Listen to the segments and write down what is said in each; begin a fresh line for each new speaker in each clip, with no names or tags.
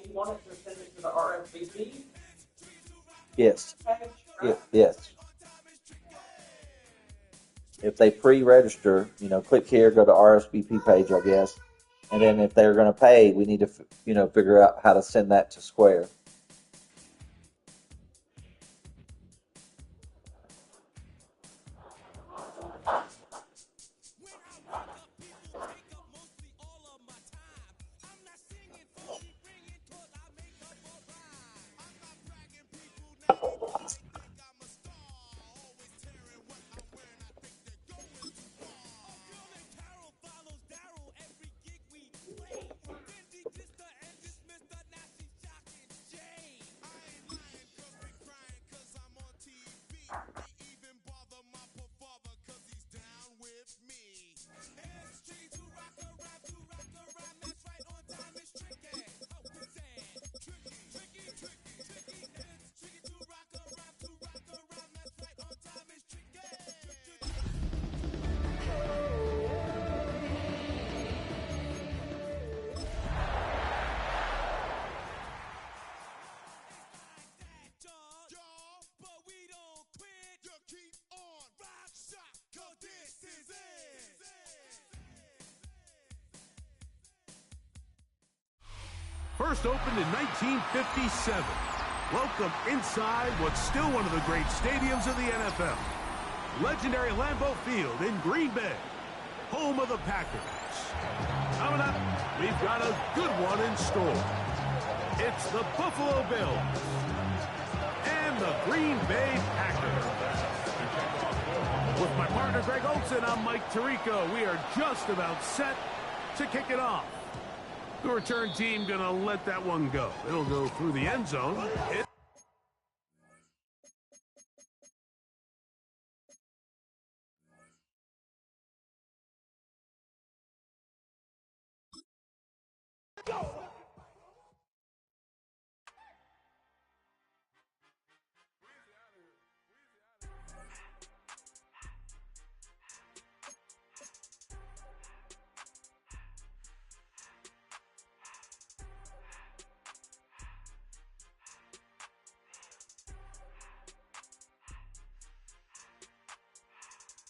you want it to send it to the RSVP
Yes.
page? Right?
Yes. If they pre-register, click here, go to RSVP page, I guess. And then if they're going to pay, we need to, figure out how to send that to Square.
First opened in 1957. Welcome inside what's still one of the great stadiums of the NFL. Legendary Lambeau Field in Green Bay, home of the Packers. Coming up, we've got a good one in store. It's the Buffalo Bills and the Green Bay Packers. With my partner Greg Olson, I'm Mike Tirico. We are just about set to kick it off. The return team gonna let that one go. It'll go through the end zone.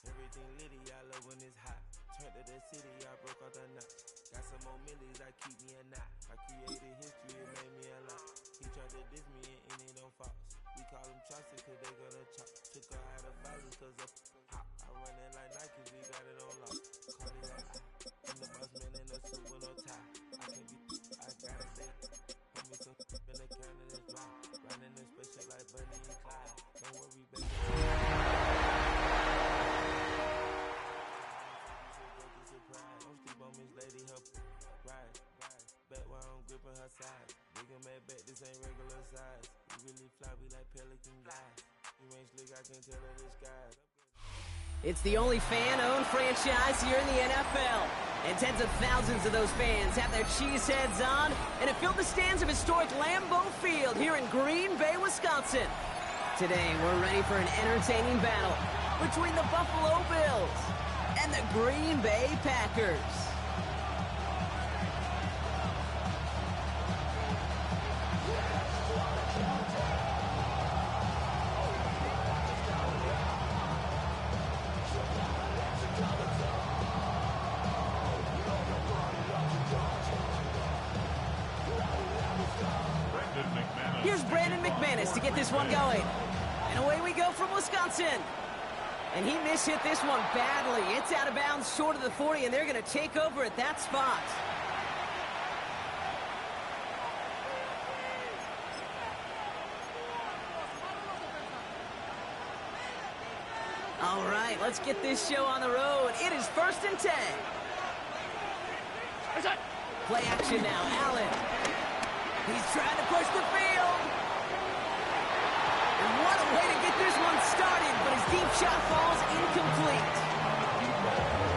Everything litty, I love when it's hot. Turned to the city, I broke out the knot. Got some more millies, I keep me a knot. I created history, it made me a lot. He tried to diss me and it don't false. We call them chopsticks cause they gonna chop. Took her out of boxes cause of hop. I run it like Nike, we got it on lock. Cardiac, I'm the boss man in a suit with no tie. I can't be, I gotta stay. Put me some in the can of this dry. Riding this spaceship like Bunny and Clyde. Don't worry, baby. Her side. Big and mad back, this ain't regular size. We really fly, we like pelican guys. You ain't slick, I can tell her this guy.
It's the only fan-owned franchise here in the NFL. And tens of thousands of those fans have their cheeseheads on and have filled the stands of historic Lambeau Field here in Green Bay, Wisconsin. Today, we're ready for an entertaining battle between the Buffalo Bills and the Green Bay Packers. To get this one going. And away we go from Wisconsin. And he mishit this one badly. It's out of bounds short of the 40, and they're going to take over at that spot. All right, let's get this show on the road. It is 1st and 10. Play action now, Allen. He's trying to push the field. And what a way to get this one started, but his deep shot falls incomplete.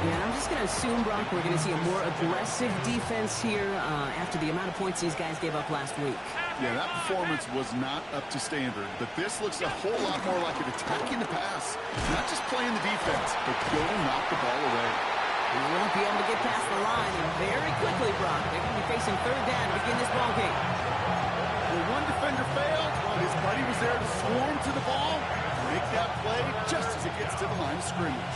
Yeah, I'm just going to assume, Brock, we're going to see a more aggressive defense here after the amount of points these guys gave up last week.
Yeah, that performance was not up to standard, but this looks a whole lot more like an attacking the pass. Not just playing the defense, but go and knock the ball away.
He won't be able to get past the line, and very quickly, Brock, they're going to be facing third down to begin this ball game.
Well, one defender failed while his buddy was there to swarm to the ball. Make that play just as it gets to the line of scrimmage.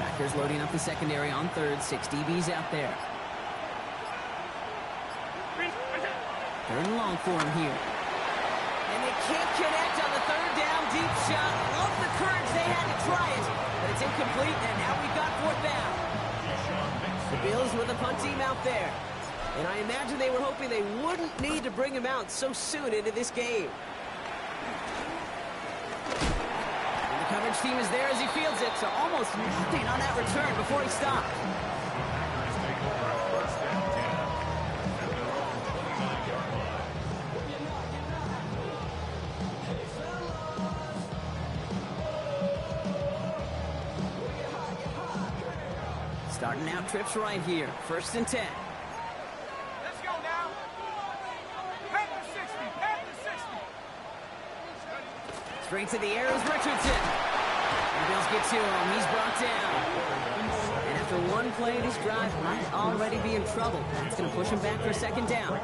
Packers loading up the secondary on third. 6 DBs out there. Third and long for him here. And they can't connect on the third down deep shot. Love the courage they had to try it, but it's incomplete, and now we've got fourth down. The Bills with a punt team out there. And I imagine they were hoping they wouldn't need to bring him out so soon into this game. And the coverage team is there as he fields it, so almost nothing on that return before he stopped. Starting out trips right here. 1st and 10.
Let's go now. Head to 60. Head to 60.
Straight to the air is Richardson. The Bills get to him. He's brought down. And after one play, this drive might already be in trouble. That's going to push him back for a 2nd down.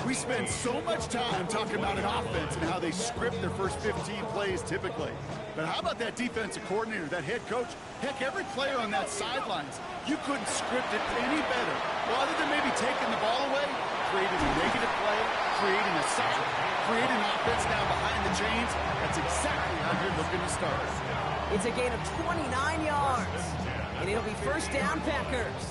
We spend so much time talking about an offense and how they script their first 15 plays typically. But how about that defensive coordinator, that head coach? Heck, every player on that sidelines, you couldn't script it any better. Well, other than maybe taking the ball away, creating a negative play, creating a sack, creating offense now behind the chains. That's exactly how you're looking to start.
It's a gain of 29 yards. And it'll be 1st down, Packers.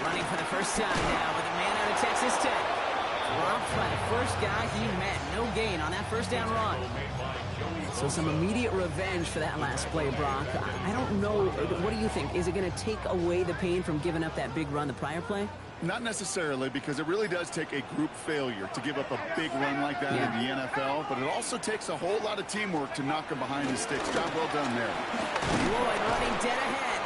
Running for the first time now with a man out of Texas Tech. Dropped by the first guy he met. No gain on that 1st down run. So some immediate revenge for that last play, Brock. I don't know. What do you think? Is it going to take away the pain from giving up that big run the prior play?
Not necessarily, because it really does take a group failure to give up a big run like that in the NFL, but it also takes a whole lot of teamwork to knock him behind the sticks. Job well done there.
Lloyd running dead ahead.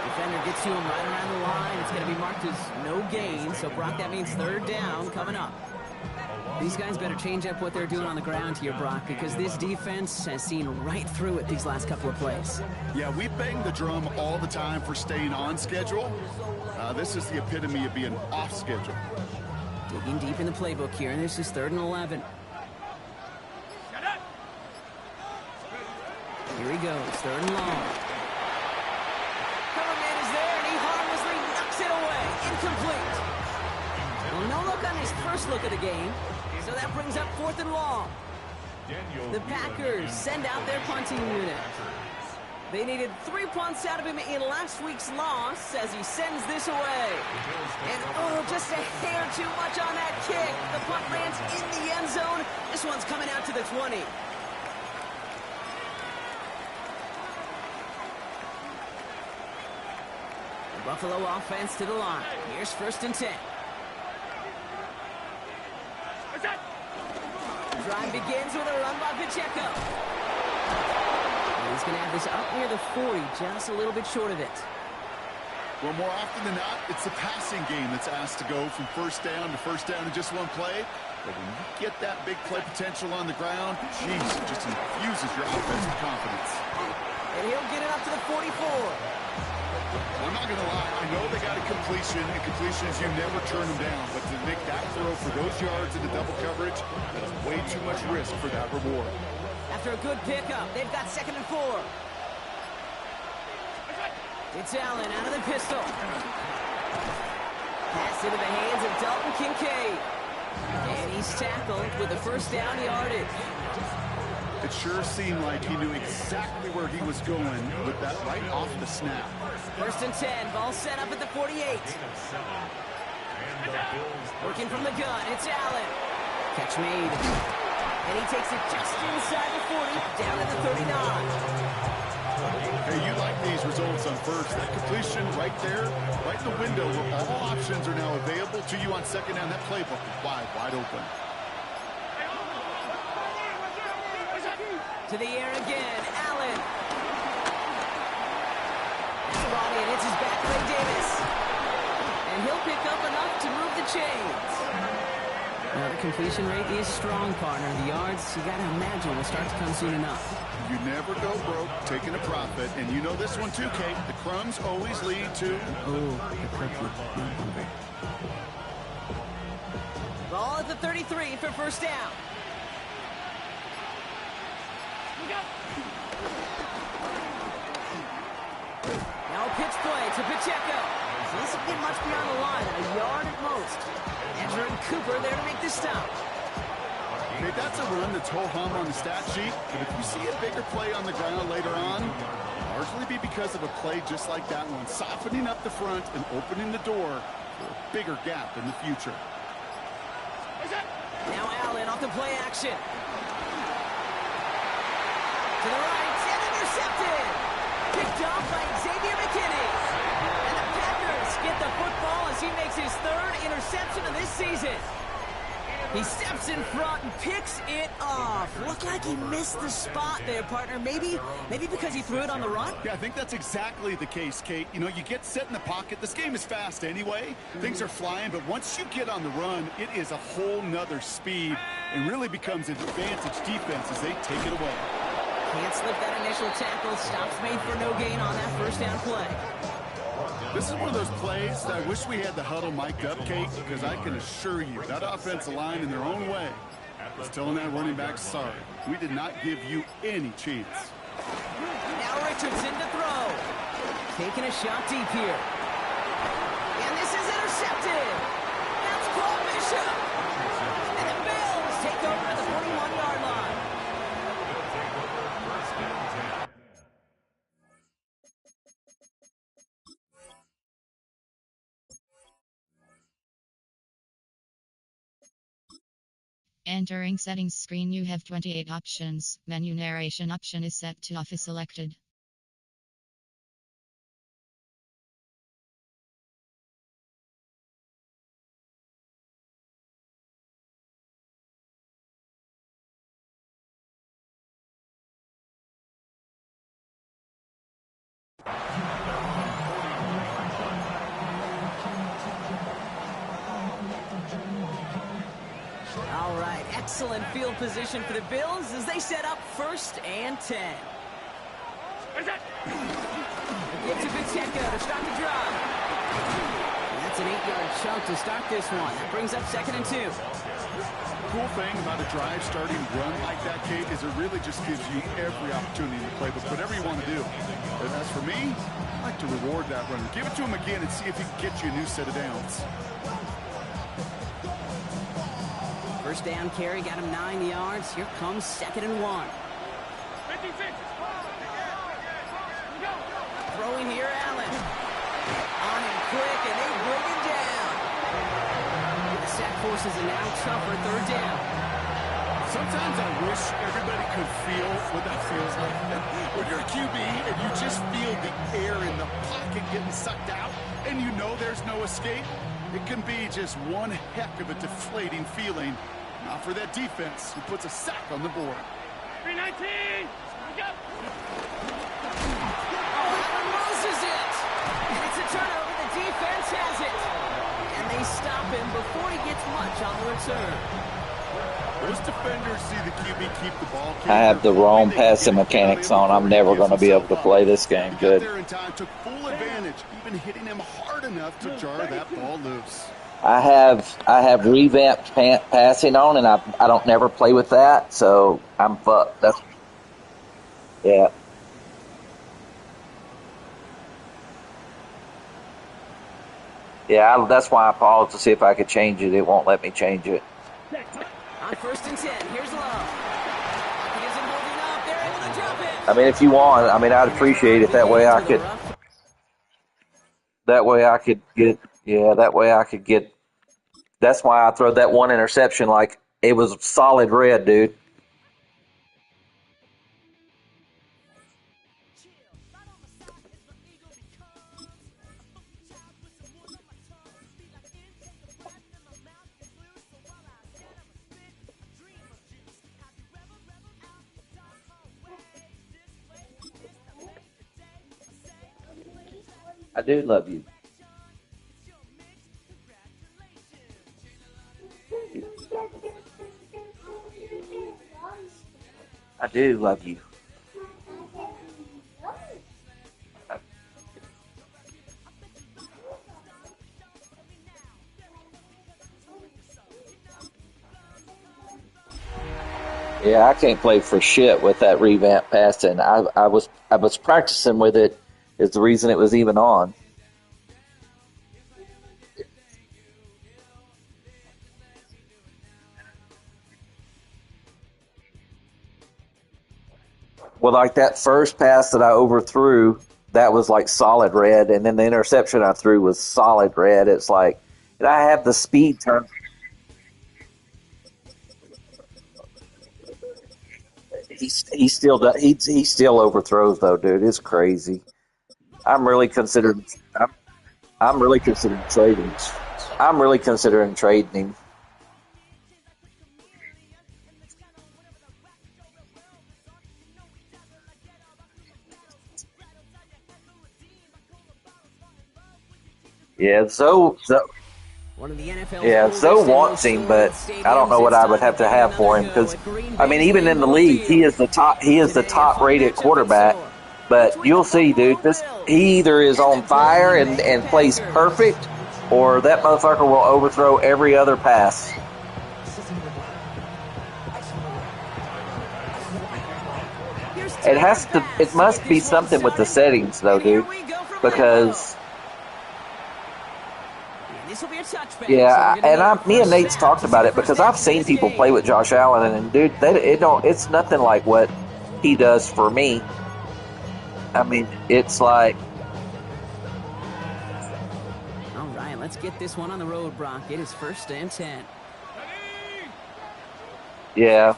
Defender gets to him right around the line. It's going to be marked as no gain, so Brock, that means 3rd down coming up. These guys better change up what they're doing on the ground here, Brock, because this defense has seen right through it these last couple of plays.
Yeah, we bang the drum all the time for staying on schedule. This is the epitome of being off schedule.
Digging deep in the playbook here, and this is 3rd and 11. Here he goes, 3rd and long. Cover man is there, and he harmlessly knocks it away. Incomplete. Well, no look on his first look of the game, so that brings up 4th and long. The Packers send out their punting unit. They needed 3 punts out of him in last week's loss as he sends this away. And, oh, just a hair too much on that kick. The punt lands in the end zone. This one's coming out to the 20. The Buffalo offense to the line. Here's 1st and 10. The drive begins with a run by Pacheco. And he's going to have this up near the 40, just a little bit short of it.
Well, more often than not, it's the passing game that's asked to go from 1st down to 1st down in just one play. But when you get that big play potential on the ground, geez, it just infuses your offense with confidence.
And he'll get it up to the 44.
I'm not going to lie. I know they got a completion, and completions, you never turn them down. But to make that throw for those yards in the double coverage, that's way too much risk for that reward.
After a good pickup, they've got 2nd and 4. It's Allen out of the pistol. Pass into the hands of Dalton Kincaid. And he's tackled with the 1st down yardage.
It sure seemed like he knew exactly where he was going with that right off the snap.
1st and 10, ball set up at the 48. Working from the gun, it's Allen. Catch made. And he takes it just inside the 40, down at the 39.
Hey, you like these results on 1st. That completion right there, right in the window where all options are now available to you on 2nd down. That playbook is wide open.
To the air again, Allen. It's brought in, it's his back, Ray Davis. And he'll pick up enough to move the chains. Well, the completion rate is strong, partner. The yards, you got to imagine, will start to come soon enough.
You never go broke taking a profit, and you know this one too, Kate. The crumbs always lead to...
Oh, the cookie. Ball at the 33 for first down. Now a pitch play to Pacheco. He doesn't get much beyond the line, a yard at most. Ezra and Cooper there to make the stop.
Okay, that's a run that's ho-hum on the stat sheet, but if you see a bigger play on the ground later on, it'll largely be because of a play just like that one, softening up the front and opening the door for a bigger gap in the future.
Now Allen off the play action. To the right, and intercepted. Picked off by Xavier McKinney. And the Packers get the football as he makes his third interception of this season. He steps in front and picks it off. Looked like he missed the spot there, partner. Maybe because he threw it on the run?
Yeah, I think that's exactly the case, Kate. You know, you get set in the pocket. This game is fast anyway. Things are flying, but once you get on the run, it is a whole nother speed and really becomes an advantage defense as they take it away.
Can't slip that initial tackle. Stops made for no gain on that first down play.
This is one of those plays that I wish we had the huddle mic'd up, Kate, because I can assure you that offensive line in their own way is telling that running back, sorry, we did not give you any chance.
Now Richardson to throw. Taking a shot deep here. And this is intercepted. That's Paul Bishop. And the Bills take over at the 41-yard line.
Entering settings screen, you have 28 options. Menu narration option is set to off is selected.
All right, excellent field position for the Bills as they set up 1st and 10. Give to Pacheco to start the drive. That's an 8-yard chunk to start this one. That brings up 2nd and 2.
The cool thing about a drive starting run like that, Kate, is it really just gives you every opportunity in the playbook, whatever you want to do. But as for me, I like to reward that runner. Give it to him again and see if he can get you a new set of downs.
First down carry got him 9 yards. Here comes 2nd and 1. Throwing here, Allen. On him quick, and they bring him down. The sack forces a now tougher 3rd down.
Sometimes I wish everybody could feel what that feels like. When you're a QB and you just feel the air in the pocket getting sucked out, and you know there's no escape, it can be just one heck of a deflating feeling. Not for that defense who puts a sack on the board.
319! Go!
Allen loses it. And it's a turnover. The defense has it. And they stop him before he gets much on the return.
Those defenders see the QB keep the ball.
I have the wrong passing mechanics on. I'm never going to be able to play this game good.
Got there in time, took full advantage, even hitting him hard enough to jar that ball loose.
I have revamped passing on, and I don't never play with that, so I'm fucked. That's yeah. Yeah, that's why I paused to see if I could change it. It won't let me change it.
On 1st and 10, here's Love. He isn't holding up. They're able to drop it.
I mean, if you want, I mean, I'd appreciate it. That way I could get, yeah, that way I could get, that's why I throw that one interception like it was solid red, dude. I do love you. I do love you. Yeah, I can't play for shit with that revamp passing. I was practicing with it. Is the reason it was even on. Well, like that first pass that I overthrew, that was like solid red, and then the interception I threw was solid red. It's like, and I have the speed turn. He still does, he still overthrows though, dude. It's crazy. I'm really considering I'm really considering trading. I'm really considering trading him. Yeah,
One of the NFL's
yeah,
oldest
Zoe
and
wants
most
him, but
storied
I don't know
stadiums.
what
It's
I would
time
have to
give it
have for
another
him
go
because
at Green
I mean,
Bay's
even in the
Lambeau
league,
Field.
he is the top. He is the
Today, a
top
fun
rated
matchup in
quarterback.
store
But
between the
you'll see,
Buffalo
dude.
Bills
He either is
and
on
the
fire
Green
and
Bay
plays
Packers.
perfect, or that motherfucker will overthrow every other pass.
Here's
It
Tucker
has to. It
pass to get
must be
this one
something with the
started.
settings, though,
And here
dude.
we go from
Because
Lambeau. And this will be a touchback.
yeah,
So we're
and
gonna need our
me and
first
Nate's
snap
talked
to see
about
the
it
first
because I've
action of
seen
this
people
game.
play with Josh Allen, and dude, it don't. It's nothing like what he does for me. I mean, it's like,
All right, let's get this one on the road, Brock. It is 1st and 10.
yeah,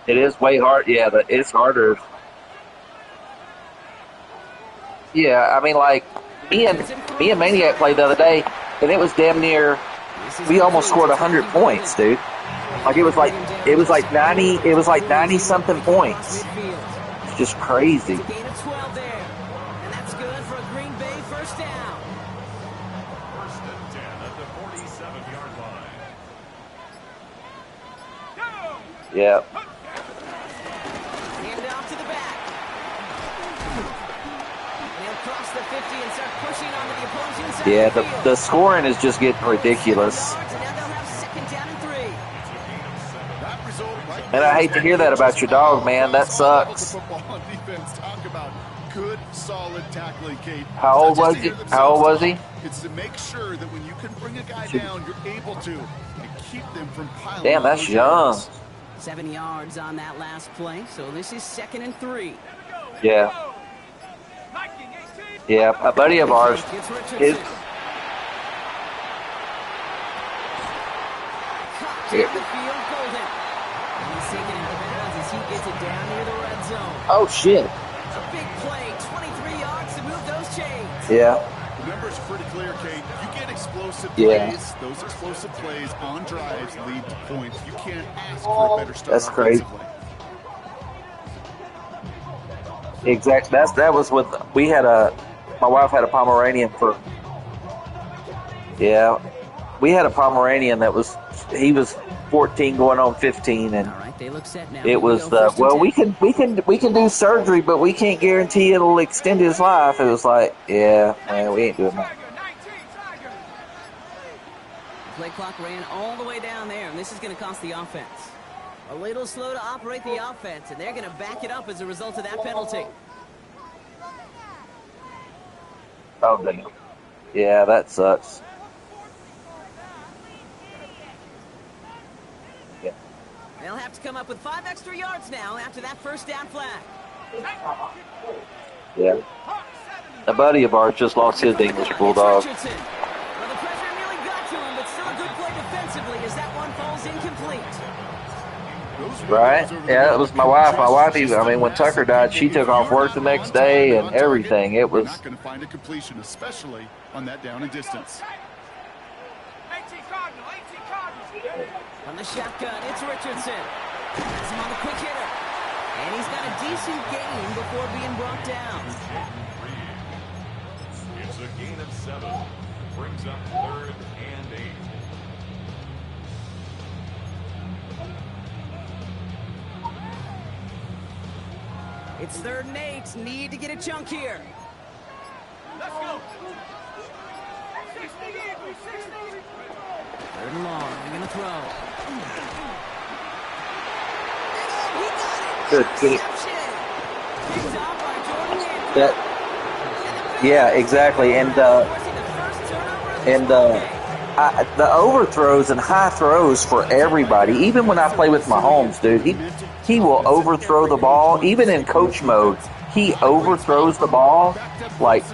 it is way hard. Yeah, it's harder. Yeah, I mean, like me and Maniac played the other day, and it was damn near. We almost scored 100 points, dude. Like it was like 90. It was like 90 something points. It's just crazy.
It's a gain of 12 there. And that's good for a Green Bay first down.
First and 10 at the 47-yard line.
Yeah.
Hand off to the back. And he'll cross the 50 and start pushing onto the opposing side
Yeah,
of the
the
field.
the scoring is just getting ridiculous.
7 yards, and now they'll have 2nd down and 3.
That result right
And I hate to hear that about your dog, man. That sucks.
Football on defense. Talk about good, solid tackling, Kate.
How old
Not just
was
to
he?
hear themselves
How old was
talk,
he?
It's to make sure that when you can bring a guy down, you're able to and keep them from piling
Damn,
on
that's
those
young.
yards.
7 yards on that last play, so this is 2nd and 3.
Yeah. Yeah, a buddy of ours,
It's Richardson.
his,
Caught down the field, Golden. And he's taking it out of bounds as he gets it down near the red zone.
oh shit.
A big play, 23 yards to move those chains.
Yeah.
The numbers are pretty clear, Kate. You get explosive
Yeah.
plays. Those explosive plays on drives lead to points. You can't ask for a better start
That's crazy.
offensively.
Exactly. That was with my wife had a Pomeranian for. Yeah, we had a Pomeranian he was 14 going on 15, and
All right, they look set now.
it was we can do surgery, but we can't guarantee it'll extend his life. It was like, yeah, man, we ain't doing that.
The play clock ran all the way down there, and this is going to cost the offense. A little slow to operate the offense, and they're going to back it up as a result of that penalty.
Oh damn. Yeah, that sucks. Yeah.
They'll have to come up with 5 extra yards now after that first down flag.
Yeah. A buddy of ours just lost his English bulldog.
It's Richardson. Well, the pressure nearly got to him, but still a good play defensively as that one falls incomplete.
Right? Yeah, it was my wife. My wife, when Tucker died, she took off work the next day and everything. It was.
You're not going to find a completion, especially on that down and distance.
From the shotgun, it's Richardson. Has him on the quick hitter. And he's got a decent gain before being brought down.
It's a gain of 7. Brings up 3rd and 8.
It's 3rd and 8. Need to get a chunk here.
Let's go. 60,
3rd and long. They're going to throw.
Good. That. Yeah, exactly. And the overthrows and high throws for everybody. Even when I play with Mahomes, dude, he will overthrow the ball. Even in coach mode, he overthrows the ball like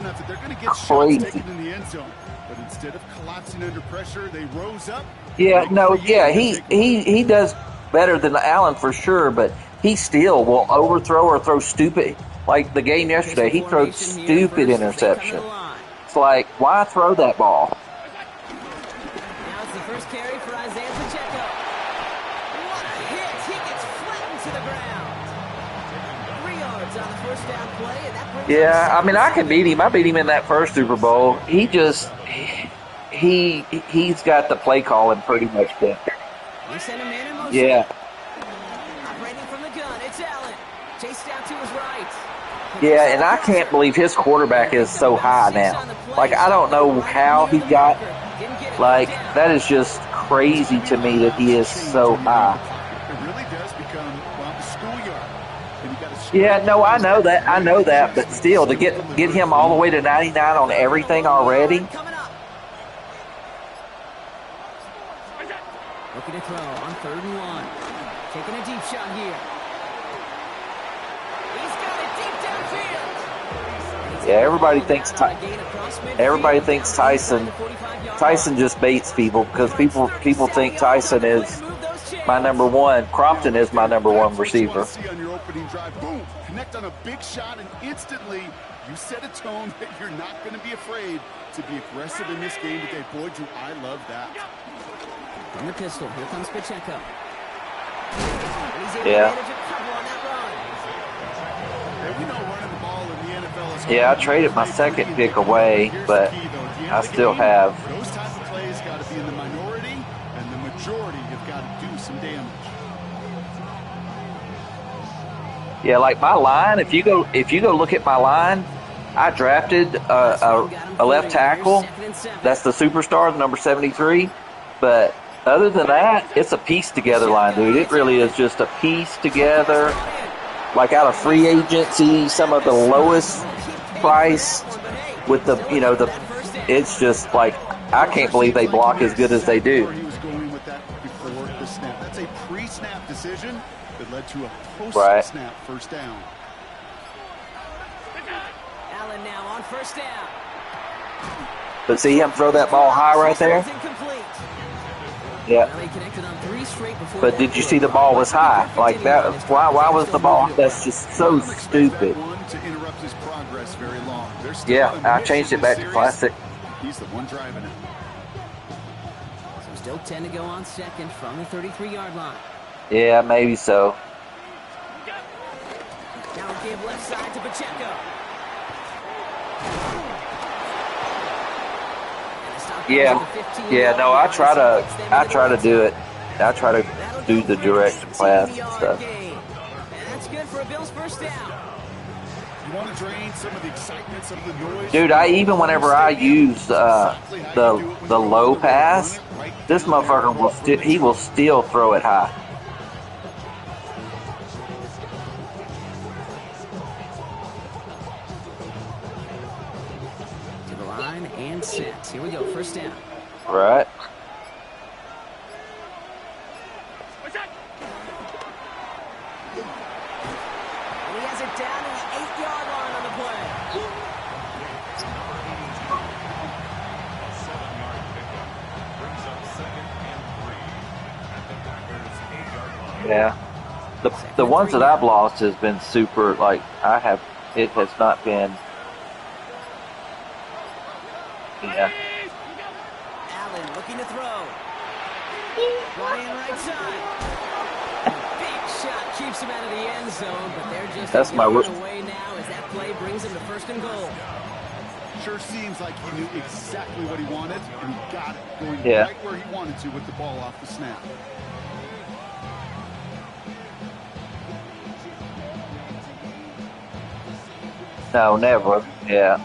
crazy.
But instead of collapsing under pressure, they rose up.
Yeah, no, yeah, he does better than Allen for sure, but he still will overthrow or throw stupid. Like the game yesterday, he threw stupid interception. It's like, why throw that ball?
Now it's the first carry for Isaiah Pacheco. What a hit! He gets flattened to the ground. 3 yards on the first down play, and that brings
Yeah, I mean, I can beat him. I beat him in that first Super Bowl. He just, he's got the play calling pretty much down.
They send him in motion.
Yeah.
Operating from the gun, it's Allen. Chased out to his right.
Yeah, and I can't believe his quarterback is so high now. Like, I don't know how he got, like, that is just crazy to me that he is so high.
It really does become, well, the schoolyard. And you got to
Yeah, no, I know that, but still, to get him all the way to 99 on everything already.
Coming up. Looking to throw on 3rd and 1. Taking a deep shot here. He's got it deep downfield.
Yeah, everybody thinks Tyson just baits people because people think Tyson is my number one. Crompton is my number one receiver.
On your opening drive, boom, connect on a big shot, and instantly you set a tone that you're not going to be afraid to be aggressive in this game today. Boy, do I love that.
From the pistol, here comes Pacheco.
Yeah.
We know running the ball in the NFL is
Yeah, I traded my second pick away, but I still have.
those type of plays got to be in the minority, and the majority have got to do some damage.
Yeah, like my line. If you go look at my line, I drafted a left tackle. That's the superstar, the number 73. But other than that, it's a piece together line, dude. It really is just a piece together. Like out of free agency, some of the lowest price with the, it's just like, I can't believe they block as good as they do.
He was going with that before the snap. That's a pre-snap decision that led to a post-snap first down.
Allen now on first down.
But see him throw that ball high right there? Yeah. But did you see the ball was high? Like that? Why was the ball? That's just so stupid.
To interrupt his progress very long.
Yeah, I changed it back to classic.
He's the one driving it.
So still 10 to go on second from the 33-yard line.
Yeah, maybe so.
Now give left side to Pacheco.
Yeah, no, I try to do it. I try to do the direct pass and stuff.
And that's good for a Bills first down.
You want to drain some of the excitement, some of the noise.
Dude, whenever I use the low pass, this motherfucker will still throw it high.
To the line and set. Here we go, first down.
Right.
And he has it down to the 8-yard line on the play.
Yeah. The ones that I've lost has been super, like, it has not been, yeah.
Allen looking to throw. Ryan right side. Big shot keeps him out of the end zone, but they're just away now as that play brings him to first and goal.
Sure seems like he knew exactly what he wanted, and he got it going right where he wanted to with the ball off the snap.
No, never. Yeah.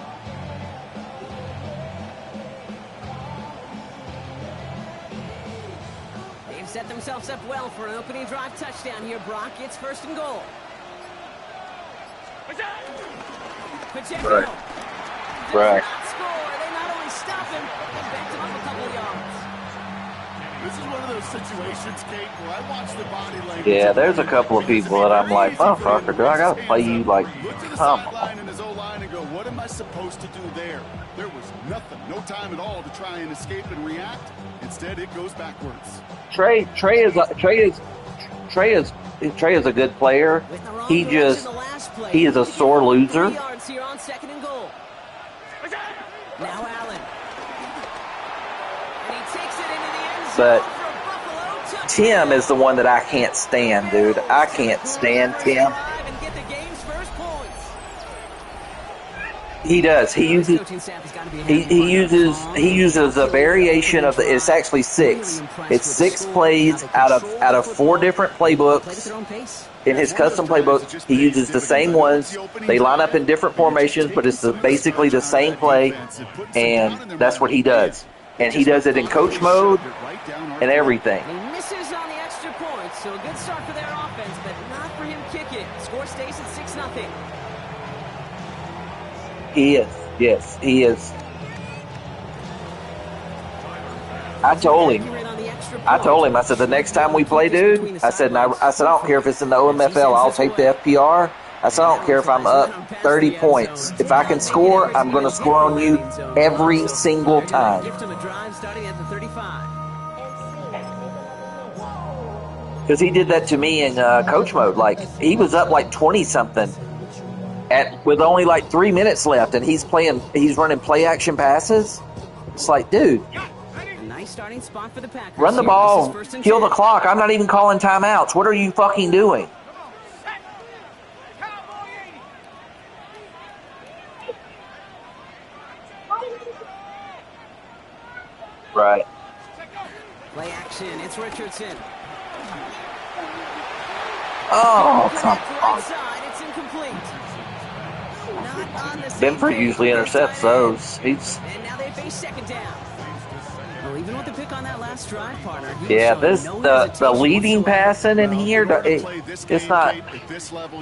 They've set themselves up well for an opening drive touchdown here, Brock. It's 1st and goal. Pacheco.
Right.
Does
Right.
not score. They not only stop him, they backed him up a couple of yards.
This is one of those situations, Kate, where I watch the body language.
Yeah, there's a couple of people that I'm like, motherfucker, do I gotta play you like,
Look to the
come
sideline
on.
and his O-line and go, what am I supposed to do there? There was nothing, no time at all to try and escape and react. Instead, it goes backwards.
Trey is a good player.
With the wrong
He
direction
just
the last play.
he is a sore loser.
3 yards here on 2nd and goal. Now Allen. And he takes it into the end zone
But
for a Buffalo touchdown.
Tim is the one that I can't stand, dude. I can't stand Tim.
And get the game's first points.
He does. He uses a variation of the. It's actually 6. It's 6 plays out of 4 different playbooks. In his custom playbook, he uses the same ones. They line up in different formations, but it's basically the same play, and that's what he does. And he does it in coach mode and everything.
He misses on the extra point, so a good start for their offense, but not for him kicking. Score stays at 6-0.
He is. Yes, he is. I told him, I said, the next time we play, dude, I said, I don't care if it's in the OMFL, I'll take the FPR. I said, I don't care if I'm up 30 points. If I can score, I'm going to score on you every single time.
Gift him a drive starting at the 35.
Because he did that to me in coach mode. Like, he was up like 20-something with only like 3 minutes left, and he's running play-action passes. It's like, dude.
Nice starting spot for the Packers.
Run the ball, kill the clock. I'm not even calling timeouts. What are you fucking doing? Right.
Play action. It's Richardson.
Oh, come
Right
on.
side. It's incomplete. Not on the same
Benford
page.
usually intercepts those. He's
And now they face 2nd down. Well, even with the pick on that last drive, partner.
yeah. The leading passing in here. It's not.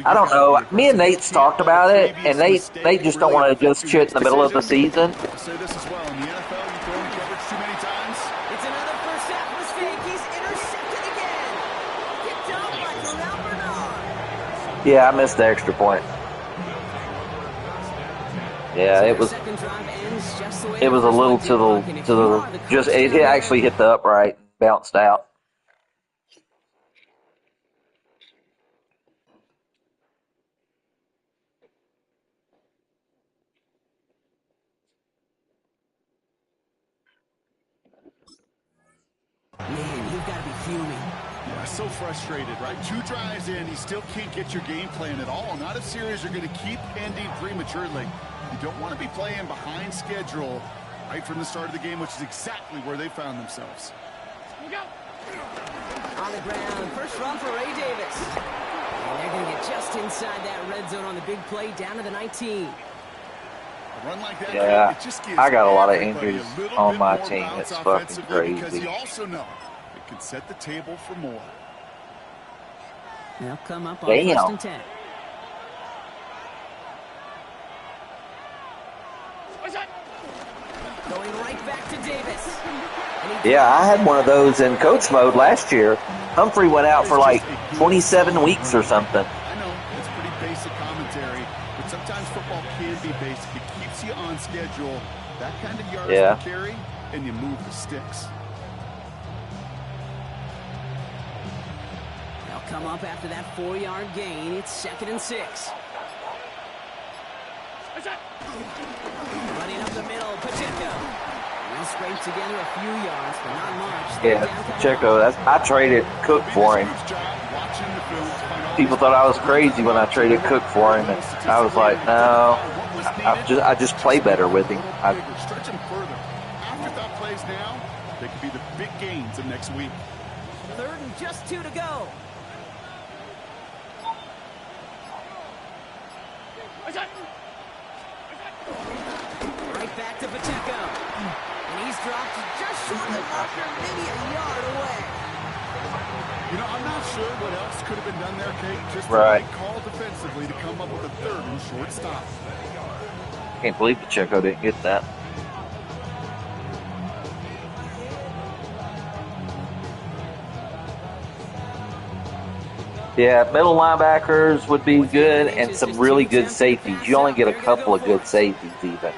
I don't know. Me and Nate's talked about it, and Nate just don't want to just shit in the middle of the season.
I'll say this as well. In the NFL, you throw in coverage too many times.
It's another first half mistake. He's intercepted again. Picked up by Terrell Bernard.
Yeah, I missed the extra point. Yeah, it was.
Second drive ends just the way
It was a little to the just. It actually hit the upright, bounced out.
Man, you've got to be fuming.
Yeah, so frustrated, right? 2 drives in, you still can't get your game plan at all. Not if series are going to keep ending prematurely. You don't want to be playing behind schedule right from the start of the game, which is exactly where they found themselves.
On the ground, first run for Ray Davis. And they're going to get just inside that red zone on the big play down to the 19.
A run like that,
Yeah,
it just gives
I got a lot of
everybody
injuries
a little
on
bit
my
more
team.
bounce
It's fucking
offensively because
crazy.
you also know it can set the table for more.
They'll come up on
Damn.
1st and 10. Going right back to Davis.
Yeah, I had one of those in coach mode last year. Humphrey went out for like 27 weeks or something.
I know, it's pretty basic commentary, but sometimes football can be basic. It keeps you on schedule. That kind of yards
Yeah.
to carry, and you move the sticks.
They'll come up after that 4-yard gain. It's 2nd and 6. Running up the middle, Pacheco. They'll scrape together a few yards, but not much.
Yeah, Pacheco. I traded Cook for him. People thought I was crazy when I traded Cook for him, and I was like, no, I just play better with him.
Stretch him further. Afterthought plays now, they could be the big gains of next week.
3rd and just 2 to go. Right back to Pacheco. And he's dropped just short of the marker, maybe a yard away.
You know, I'm not sure what else could have been done there, Kate. Just the
Right.
right call defensively to come up with a third and short stop.
Can't believe Pacheco didn't get that. Yeah, middle linebackers would be good, and some really good safeties. You only get a couple of good safeties, even.
They'll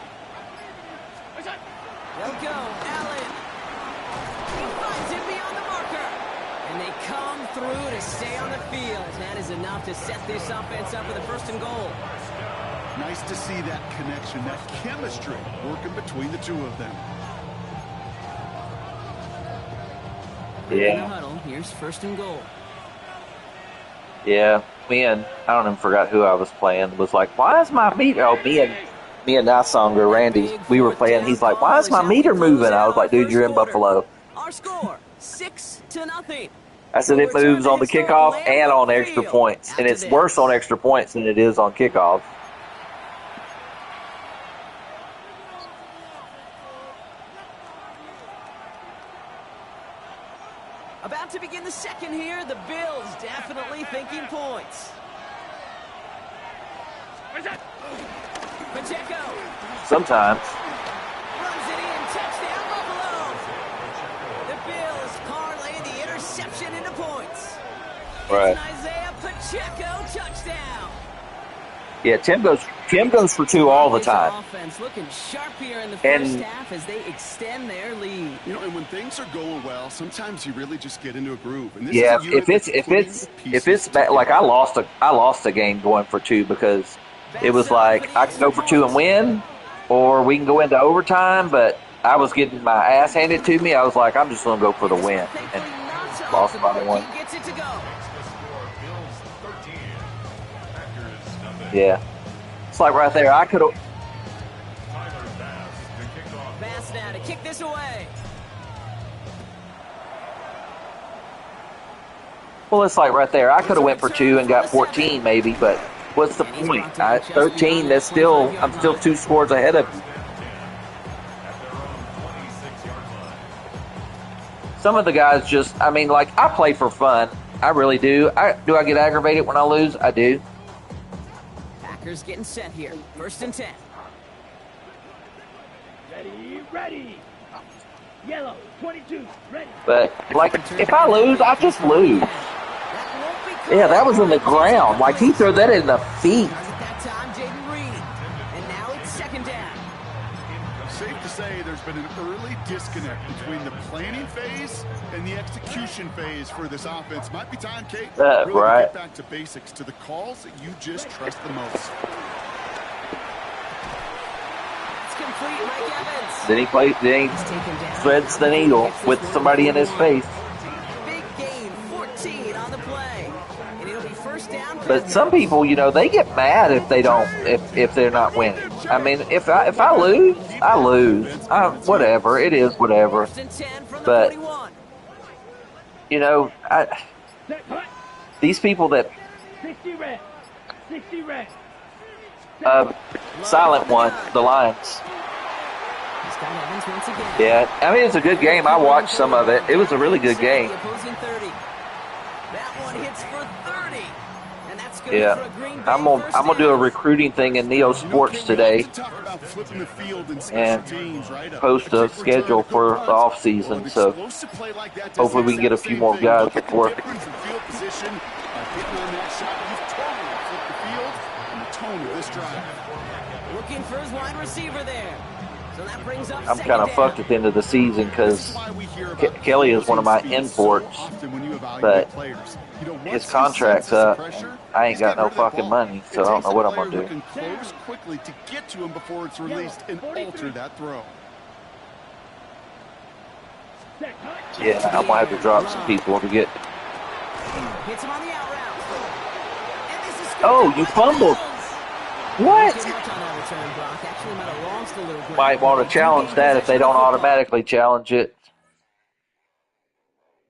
go. Allen. He finds him beyond the marker. And they come through to stay on the field. That is enough to set this offense up with a 1st and goal.
Nice to see that connection, that chemistry working between the two of them.
In the
Yeah,
huddle, here's 1st and goal.
yeah. I don't even forgot who I was playing. Was like, why is my meter? Oh, me and Nisonger, Randy, we were playing. He's like, why is my meter moving? I was like, dude, you're in Buffalo.
Our score, 6-0.
I said it moves on the kickoff and on extra points, and it's worse on extra points than it is on kickoff.
About to begin the second here. The Bills definitely thinking points. Pacheco
Sometimes.
runs it in. Touchdown, Buffalo. The Bills parlay the interception into points.
Right.
It's an Isaiah Pacheco touchdown.
Yeah, Tim goes for 2 all the time.
Offense looking sharp here in the
And-
first half as they extend their lead.
You know, and when things are going well, sometimes you really just get into a groove. And this
Yeah,
is a unit that's putting
if
pieces
it's bad, like I lost a game going for 2 because it was like I can go for 2 and win, or we can go into overtime. But I was getting my ass handed to me. I was like, I'm just gonna go for the win, and lost by 1.
He gets it to go.
Yeah, it's like right there. I could have.
Bass now to kick this away.
Well, it's like right there. I could have went for 2 and got 14 maybe, but what's the point? 13. I'm still 2 scores ahead of you. Some of the guys just, I mean, like I play for fun. I really do. Do I get aggravated when I lose? I do.
Packers getting set here. 1st and 10.
Ready. Yellow, 22, ready.
But like, if I lose, I just lose. Yeah, that was in the ground. Like he threw that in the feet.
At that time, Jaden Reed. And now it's 2nd down.
Safe to say there's been an early disconnect between the planning phase and the execution phase for this offense. Might be time, Kate, really
right.
to get back to basics, to the calls that you just trust the most.
It's complete, Mike Evans.
Then he
He's taken down.
threads the needle with somebody in his face.
Big gain, 14 on the play. And it'll be 1st down.
But some people, they get mad if they don't, if they're not winning. I mean, if I lose, I lose. Whatever, it is whatever.
1st and 10 from the
But
41.
These people that
60 red. 60 red.
silent one, the Lions.
He's got Evans once again.
Yeah, I mean it's a good game. I watched some of it. It was a really good game.
The opposing 30. That one hits for 30. And that's good
Yeah,
for a Green Bay
I'm
first
gonna do a
down.
recruiting thing in Neo Sports today and post a schedule for the off season. So hopefully we can get a few more guys before.
Looking for his wide receiver there. So that brings up
I'm
2nd
kind of
down.
fucked at the end of the season because Kelly is one of my imports, but his contract's up. I ain't got no fucking money, so I don't know what I'm gonna do.
Close quickly to get to him before it's released and alter that throw.
Yeah, I'm gonna have to drop some people to get.
Hits him on the out route. And this is
Oh, you fumbled. What?
Too much on that return, Brock. Actually might have lost a little ground.
Might want to challenge that if they don't automatically challenge it.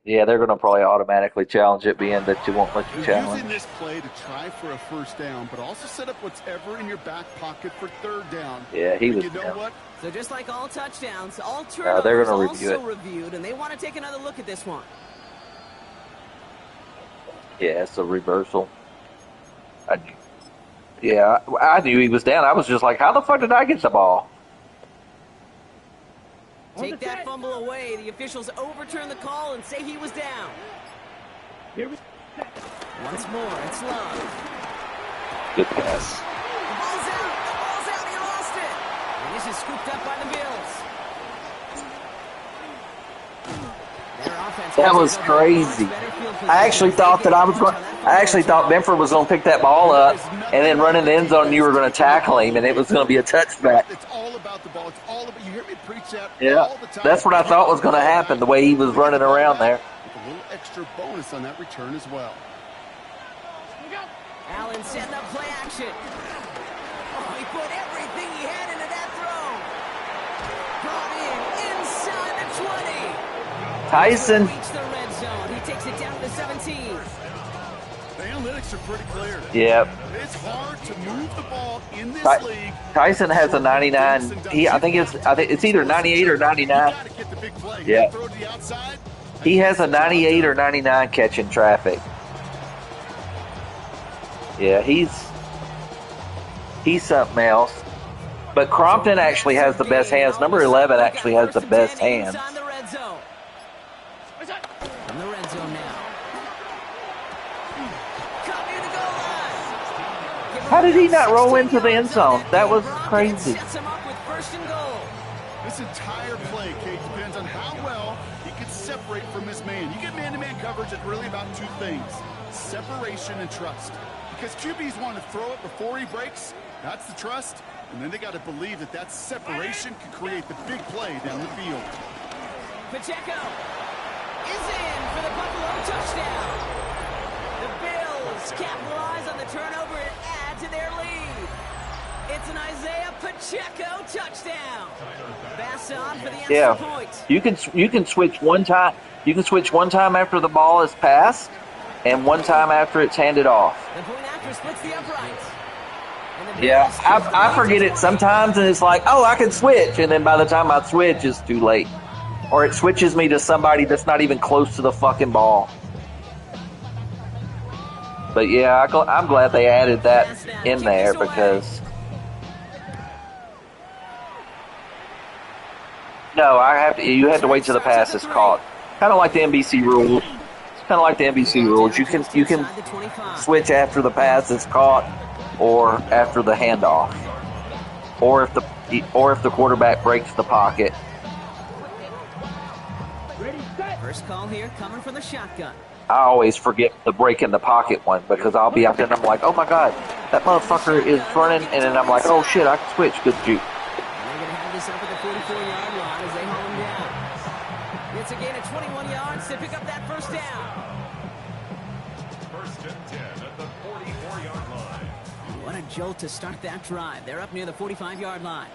Yeah, they're going to probably automatically challenge it, being that you won't let you
You're
challenge.
using this play to try for a first down, but also set up whatever in your back pocket for third down.
Yeah, he was
You know
down.
what?
So just like all touchdowns, all
they're
turnovers
gonna review
also reviewed, and they want to take another look at this one.
Yeah, it's a reversal. I knew he was down. I was just like, how the fuck did I get the ball?
Take that fumble away. The officials overturn the call and say he was down. Once more, it's Love.
Good pass.
The ball's out. The ball's out. He lost it. And this is scooped up by the Bills. Their offense
That was crazy. I actually thought Benford was going to pick that ball up and then run in the end zone, and you were going to tackle him, and it was going to be a touchback.
It's all about the ball. It's all about, you hear me preach that
Yeah,
all the time.
that's what I thought was going to happen, the way he was running around there.
With a little extra bonus on that return as well.
Allen setting up play action. Oh, he put everything he had into that throw. Brought in inside the 20.
Tyson.
Reach the red zone. He takes it down to the 17.
The analytics are pretty clear.
Yep.
It's hard to move the ball in this league.
Tyson has a 99. I think it's either 98 or 99. Yeah. He has a 98 or 99 catch in traffic. Yeah, he's something else. But Crompton actually has the best hands. Number 11 actually has the best hands.
From the red zone now. Come near the goal line.
How did he not roll into the end zone? That was crazy.
Sets him up with first and goal.
This entire play, Kate, depends on how well he can separate from his man. You get man-to-man coverage, it's really about two things: separation and trust. Because QBs want to throw it before he breaks. That's the trust. And then they got to believe that that separation can create the big play down the field.
Pacheco is in for the Buffalo touchdown. The Bills capitalize on the turnover and add to their lead. It's an Isaiah Pacheco touchdown. Pass on for the extra point.
You can switch one time. You can switch one time after the ball is passed, and one time after it's handed off.
The point after splits the uprights.
Yeah, I forget it sometimes, and it's like, oh, I can switch, and then by the time I switch, it's too late. Or it switches me to somebody that's not even close to the fucking ball. But yeah, I'm glad they added that in there because... No, you had to wait till the pass is caught. Kind of like the NBC rules. It's kind of like the NBC rules. You can switch after the pass is caught, or after the handoff, or if the quarterback breaks the pocket.
First call here coming from the shotgun.
I always forget the break in the pocket one because I'll be out there and I'm like, oh my god, that motherfucker is running, and then I'm like, oh shit, I can switch. Good shoot.
And they're going to have this up at the 44-yard line as they haul him down. It's a gain of 21 yards to pick up that first down.
First and 10 at the 44-yard line.
What a jolt to start that drive. They're up near the 45-yard line.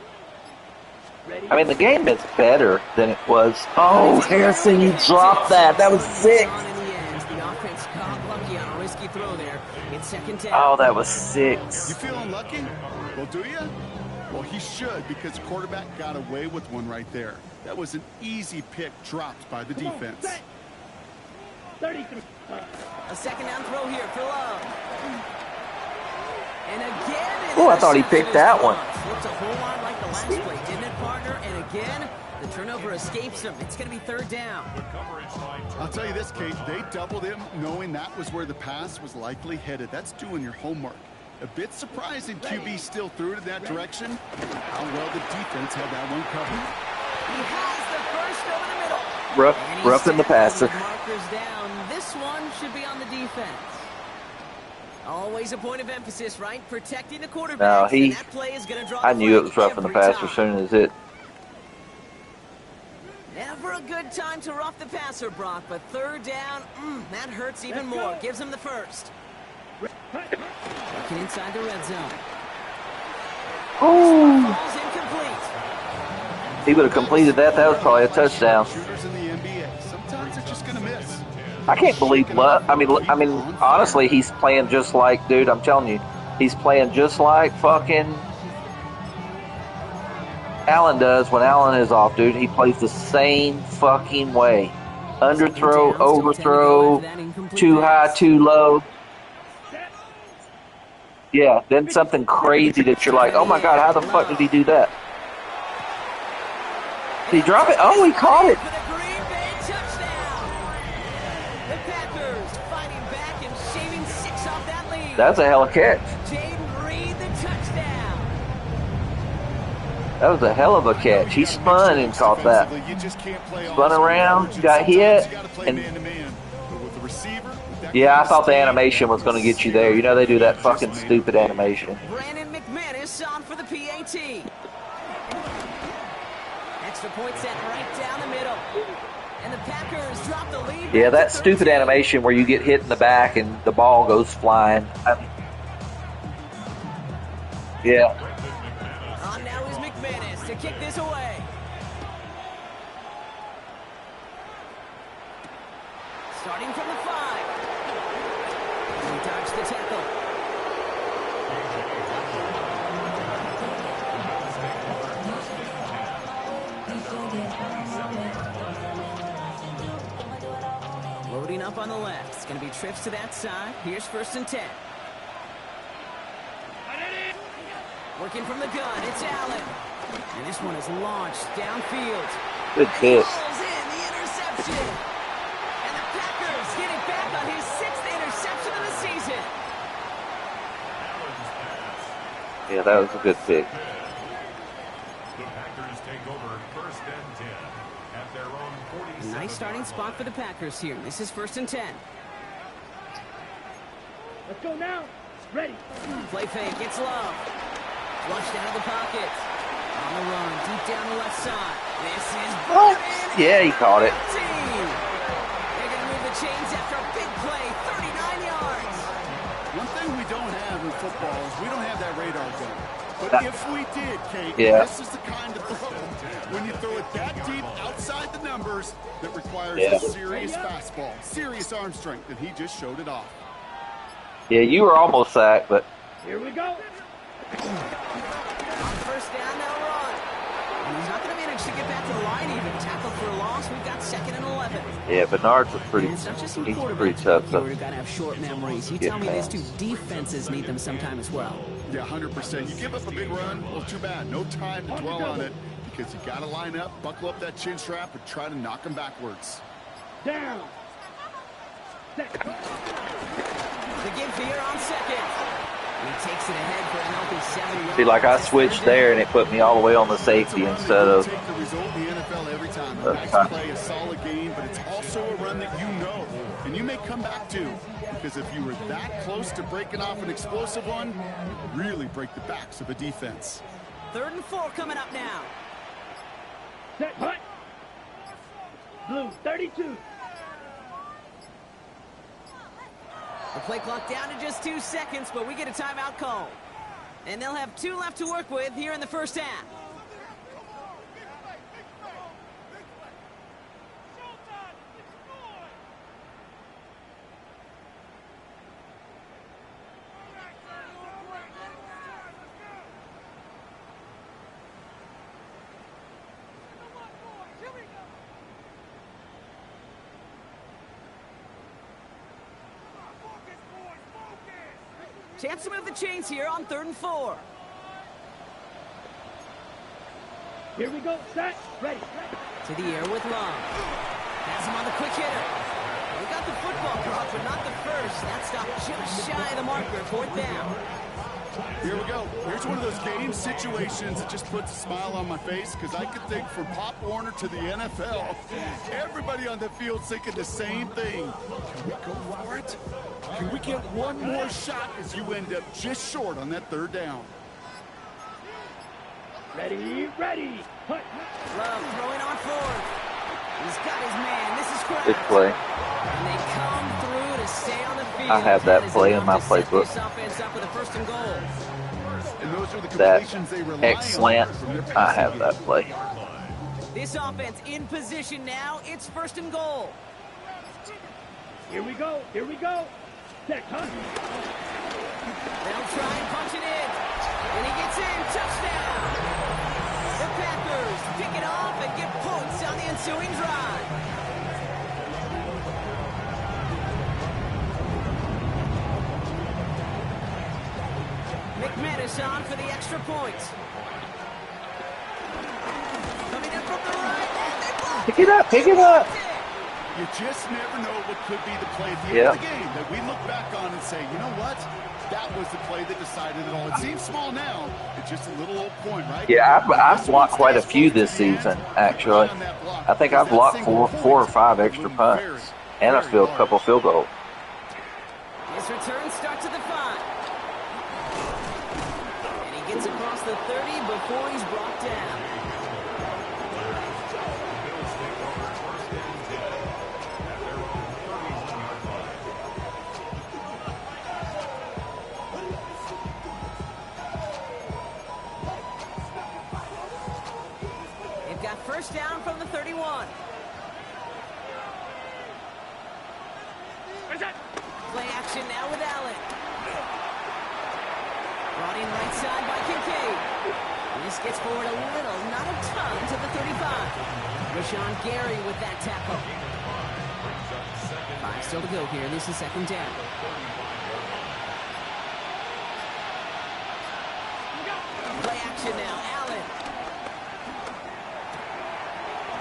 I mean, the game is better than it was. Oh, Harrison, you dropped that. That was sick.
On in the end, the offense got lucky on a risky throw there. It's second down.
Oh, that was 6.
You feeling lucky? Well, do you? Well, he should, because the quarterback got away with one right there. That was an easy pick dropped by the defense.
A second down throw here for Love. And again,
Oh, I thought he picked that one.
Looks a whole lot like the last play, didn't it, partner? And again, the turnover escapes him. It's going to be third down.
I'll tell you this, Kate, they doubled him knowing that was where the pass was likely headed. That's doing your homework. A bit surprising QB still threw it in that direction. How well the defense had that one covered.
He has the first over the middle.
Rough in the passer.
Markers down. This one should be on the defense. Always a point of emphasis, right? Protecting the quarterback.
No,
that play is going to draw
I knew it was rough in the passer as soon as it.
Never a good time to rough the passer, Brock, but third down, that hurts even more. Gives him the first. Looking inside the red zone.
Oh!
Ball's incomplete.
He would have completed that. That was probably a touchdown.
Shooters in the NBA. Some sometimes they're just going to miss.
I can't believe what. I mean, honestly, he's playing just like, dude, I'm telling you, he's playing just like fucking Allen does when Allen is off, dude. He plays the same fucking way. Underthrow, overthrow, too high, too low. Yeah, then something crazy that you're like, oh my God, how the fuck did he do that? Did he drop it? Oh, he caught it. That's a hell of a catch. That was a hell of a catch. He spun and caught that. Spun around, got hit, and yeah, I thought the animation was going to get you there. You know they do that fucking stupid animation.
Brandon McManus on for the PAT. Extra point set right down the middle. And the Packers drop the lead.
Yeah, that stupid animation where you get hit in the back and the ball goes flying. Yeah.
On now is McManus to kick this away. Starting from the 5. He dodged the tackle. Loading up on the left. It's going to be trips to that side. Here's 1st and 10. Working from the gun, it's Allen. And this one is launched downfield.
Good kick.
Pulls in the interception. And the Packers get it back on his 6th interception of the season.
Yeah, that was a good pick.
The Packers take over 1st and 10 at their own 47.
Nice starting spot for the Packers here. This is 1st and 10.
Let's go now. Ready.
Play fake, it's low. Flushed out of the pocket. On the run, deep down the left side. This is Burton.
Yeah, he caught it.
They're going to move the chains after a big play, 39 yards.
One thing we don't have in football is we don't have that radar gun. But if we did, Kate, this is the kind of throw, when you throw it that deep outside the numbers, that requires a serious fastball, serious arm strength, and he just showed it off.
Yeah, you were almost sacked, but...
Here we go.
On 1st down, they'll run. And he's not going to manage to get back to the line even. Tackle for a loss. We've got 2nd and 11.
Yeah, Bernard's a pretty,
It's not just some
he's
quarterbacks
pretty tough.
who are going to have short memories. You tell me these two defenses need them sometime as well.
Yeah, 100%. You give up a big run, well, too bad. No time to dwell on it because you got to line up, buckle up that chin strap, and try to knock them backwards.
Down.
The give here on 2nd. He takes it ahead for a healthy 7 yards.
See, like I switched there and it put me all the way on the safety instead of...
Take the result in the NFL every time. A nice play, a solid game, but it's also a run that you know, and you may come back to, because if you were that close to breaking off an explosive one, you really break the backs of a defense.
3rd and 4 coming up now.
Set, hut. Blue, 32.
The play clock down to just 2 seconds, but we get a timeout call. And they'll have 2 left to work with here in the 1st half. Chance to move the chains here on 3rd and 4.
Here we go. Set. Ready.
To the air with Long. Has him on the quick hitter. We got the football drop, but not the first. That stopped just shy of the marker. 4th down.
Here we go. Here's one of those game situations that just puts a smile on my face because I could think from Pop Warner to the NFL, everybody on the field thinking the same thing. Can we go for it? Can we get one more shot as you end up just short on that 3rd down?
Ready, ready. Hut.
Love throwing on 4th. He's got his man. This is Kraft.
Good play.
And they come through to stay on the field.
I have that play in my playbook.
This offense up with a 1st and goal.
And those are the
That
completions they rely
X slant,
on from their
I
passing
have
game.
that play.
This offense in position now. It's 1st and goal.
Here we go. Here we go. Check, huh?
They'll try and punch it in. And he gets in. Touchdown. The Packers pick it off and get points on the ensuing drive. McManus on for the extra point. Coming in from the right, and they block
Pick it up, pick it up.
You just never know what could be the play at the end of the game that we look back on and say, you know what? That was the play that decided it all. It seems small now. It's just a little old point, right?
Yeah, I've blocked quite a few this season, actually. I think I've blocked four or five extra punts and a couple field goals.
His return starts at the 5. And he gets across the 30 before he's brought down. They've got 1st down from the 31. Play action now with Allen. Brought in right side by Kincaid. This gets forward a little, not a ton, to the 35. Rashawn Gary with that tackle. 5 still to go here. This is 2nd down. Play action now. Allen.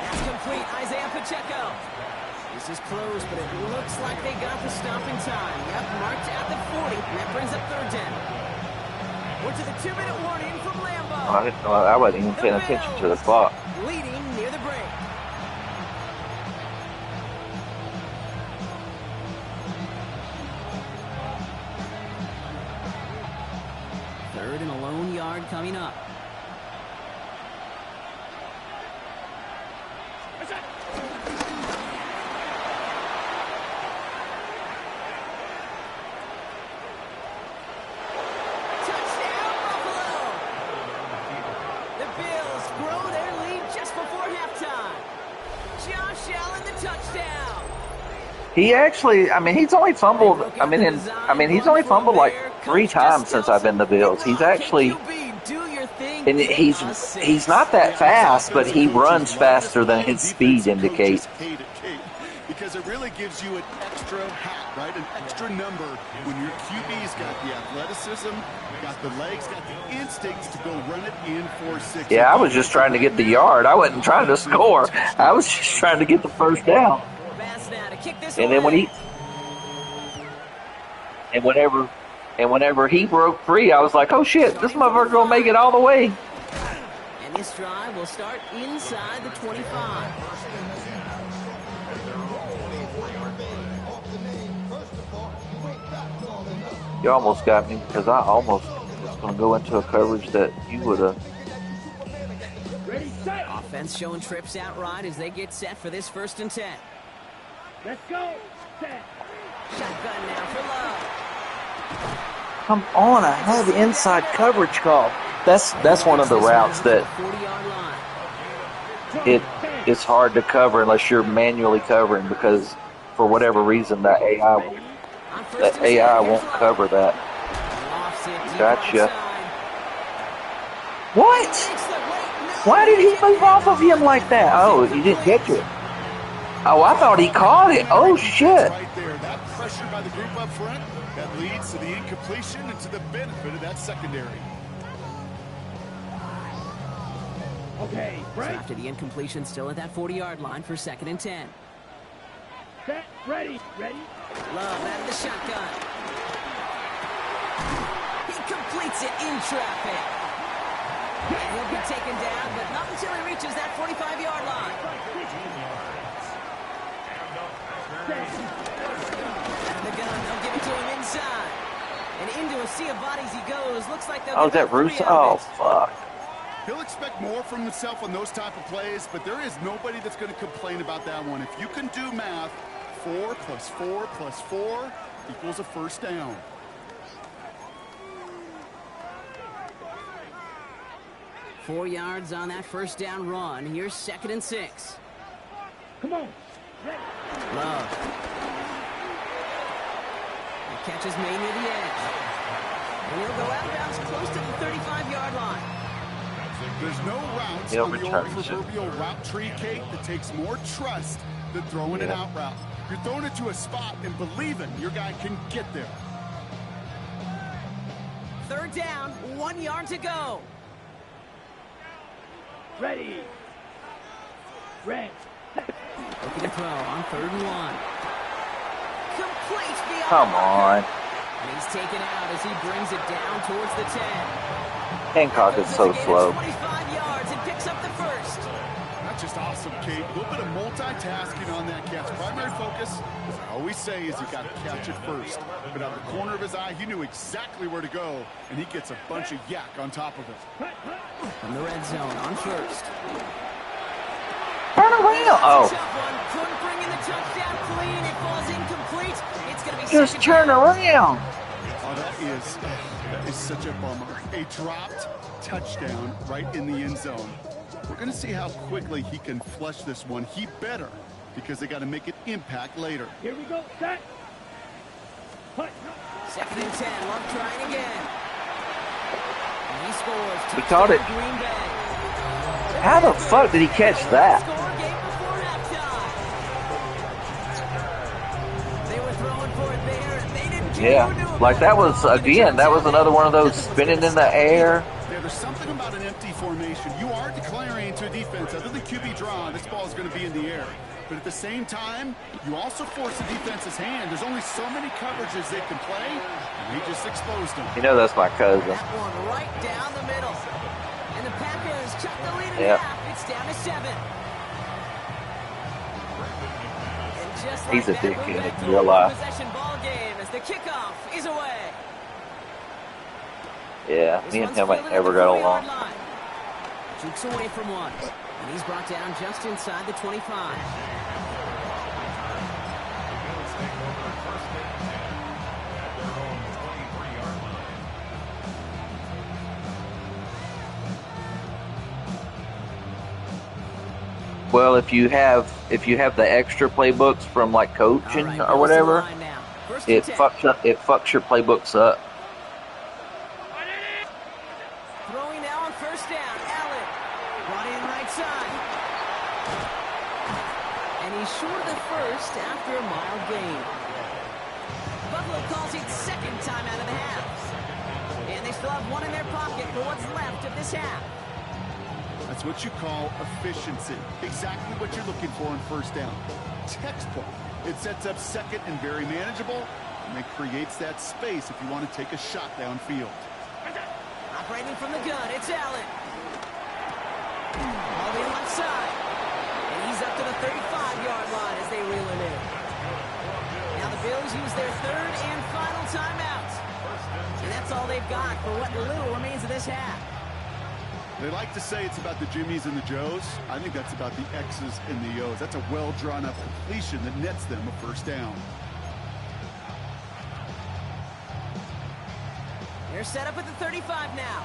That's complete. Isaiah Pacheco. This is close, but it looks like they got the stop in time. Yep, marked at the 40, and that brings up 3rd down. We're to the 2-minute warning from Lambeau.
I wasn't even paying attention to the clock.
Leading near the break. Third and a lone yard coming up.
He actually, he's only fumbled. He's only fumbled like 3 times since I've been the Bills. He's actually, and he's not that fast, but he runs faster than his speed indicates.
Because it really gives you an extra hat, right? An extra number when your QB's got the athleticism, got the legs, got the instincts to go run it in 4-6.
Yeah, I was just trying to get the yard. I wasn't trying to score. I was just trying to get the 1st down. And then whenever he broke free, I was like, oh shit, this motherfucker gonna make it all the way.
And this drive will start inside the 25.
You almost got me because I almost was going to go into a coverage that you would have.
Offense showing trips out right as they get set for this 1st and 10.
Let's go. Set.
Shotgun now for Love.
Come on, I had the inside coverage call. That's one of the routes that it's hard to cover unless you're manually covering because for whatever reason that AI won't cover that. Gotcha. What? Why did he move off of him like that? Oh, he didn't catch it. Oh, I thought he caught it. Oh, shit.
Right there, that pressure by the group up front, that leads to the incompletion and to the benefit of that secondary.
Okay, right.
So after the incompletion, still at that 40-yard line for 2nd and 10.
Set, ready.
Love out of the shotgun. He completes it in traffic. And he'll be taken down, but not until he reaches that 45-yard line. Out of the gun, they'll give it to him inside. And into a sea of bodies he goes. Looks like they'll
is that Russo? Oh, fuck.
He'll expect more from himself on those type of plays, but there is nobody that's going to complain about that one. If you can do math, 4 + 4 + 4 equals a 1st down.
4 yards on that first down run. Here's 2nd and 6.
Come on.
Love. The catch is made near the edge. And he'll go out of bounds close to the 35-yard line.
There's no routes
He'll
on the
return
old proverbial route tree, Kate, that takes more trust than throwing an out route. You're throwing it to a spot and believing your guy can get there.
3rd down, 1 yard to go.
Ready. Red.
Looking to throw on 3rd and 1. Complete beyond.
Come on.
And he's taken out as he brings it down towards the 10.
Hancock is so slow.
25 yards and picks up the first.
That's just awesome, Kate. A little bit of multitasking on that catch. Primary focus, as I always say, is you got to catch it first. But out of the corner of his eye, he knew exactly where to go, and he gets a bunch of yak on top of it.
From the red zone on 1st.
Turn around. Oh.
Couldn't bring in the touchdown clean. It falls incomplete. It's going to be
Just turn around.
Oh, that is such a bummer. A dropped touchdown right in the end zone. We're going to see how quickly he can flush this one. He better, because they got to make it impact later.
Here we go. Set. Put.
2nd and 10. Love trying again. And he scores.
He caught it.
Green Bay.
How the fuck did he catch that?
Score game before halftime. They were throwing for it there, and they didn't do
Yeah, like that was, again, that was another one of those spinning in the air.
Yeah, there's something about an empty formation. You are declaring to a defense, other than QB draw, this ball is going to be in the air. But at the same time, you also force the defense's hand. There's only so many coverages they can play, and he just exposed them.
You know that's my cousin.
That one right down the middle. And the Packers chuck the lead in
Yeah.
half. It's down to 7. And just
He's
like
a
that,
dickhead
we're back
in
to
real
a
life.
possession ball game as the kickoff is away.
Yeah,
This
me and
one's
him ain't
fielded at
ever
the
got
4-yard
along.
line. Jukes away from one. And he's brought down just inside the 25.
Well, if you have the extra playbooks from like coaching
All right,
or
Bills to
whatever,
line now. First and
it
10.
fucks your playbooks up.
Throwing now on 1st down. Allen. Brought in right side. And he's short of the first after a mild gain. Buffalo calls it 2nd time out of the half. And they still have one in their pocket for what's left of this half.
That's what you call efficiency. Exactly what you're looking for in 1st down. Textbook. It sets up 2nd and very manageable, and it creates that space if you want to take a shot downfield.
Operating from the gun, it's Allen. All the left side. And he's up to the 35-yard line as they reel him in. Now the Bills use their 3rd and final timeout. And that's all they've got for what little remains of this half.
They like to say it's about the Jimmies and the Joes. I think that's about the X's and the O's. That's a well-drawn-up completion that nets them a 1st down.
They're set up at the 35 now.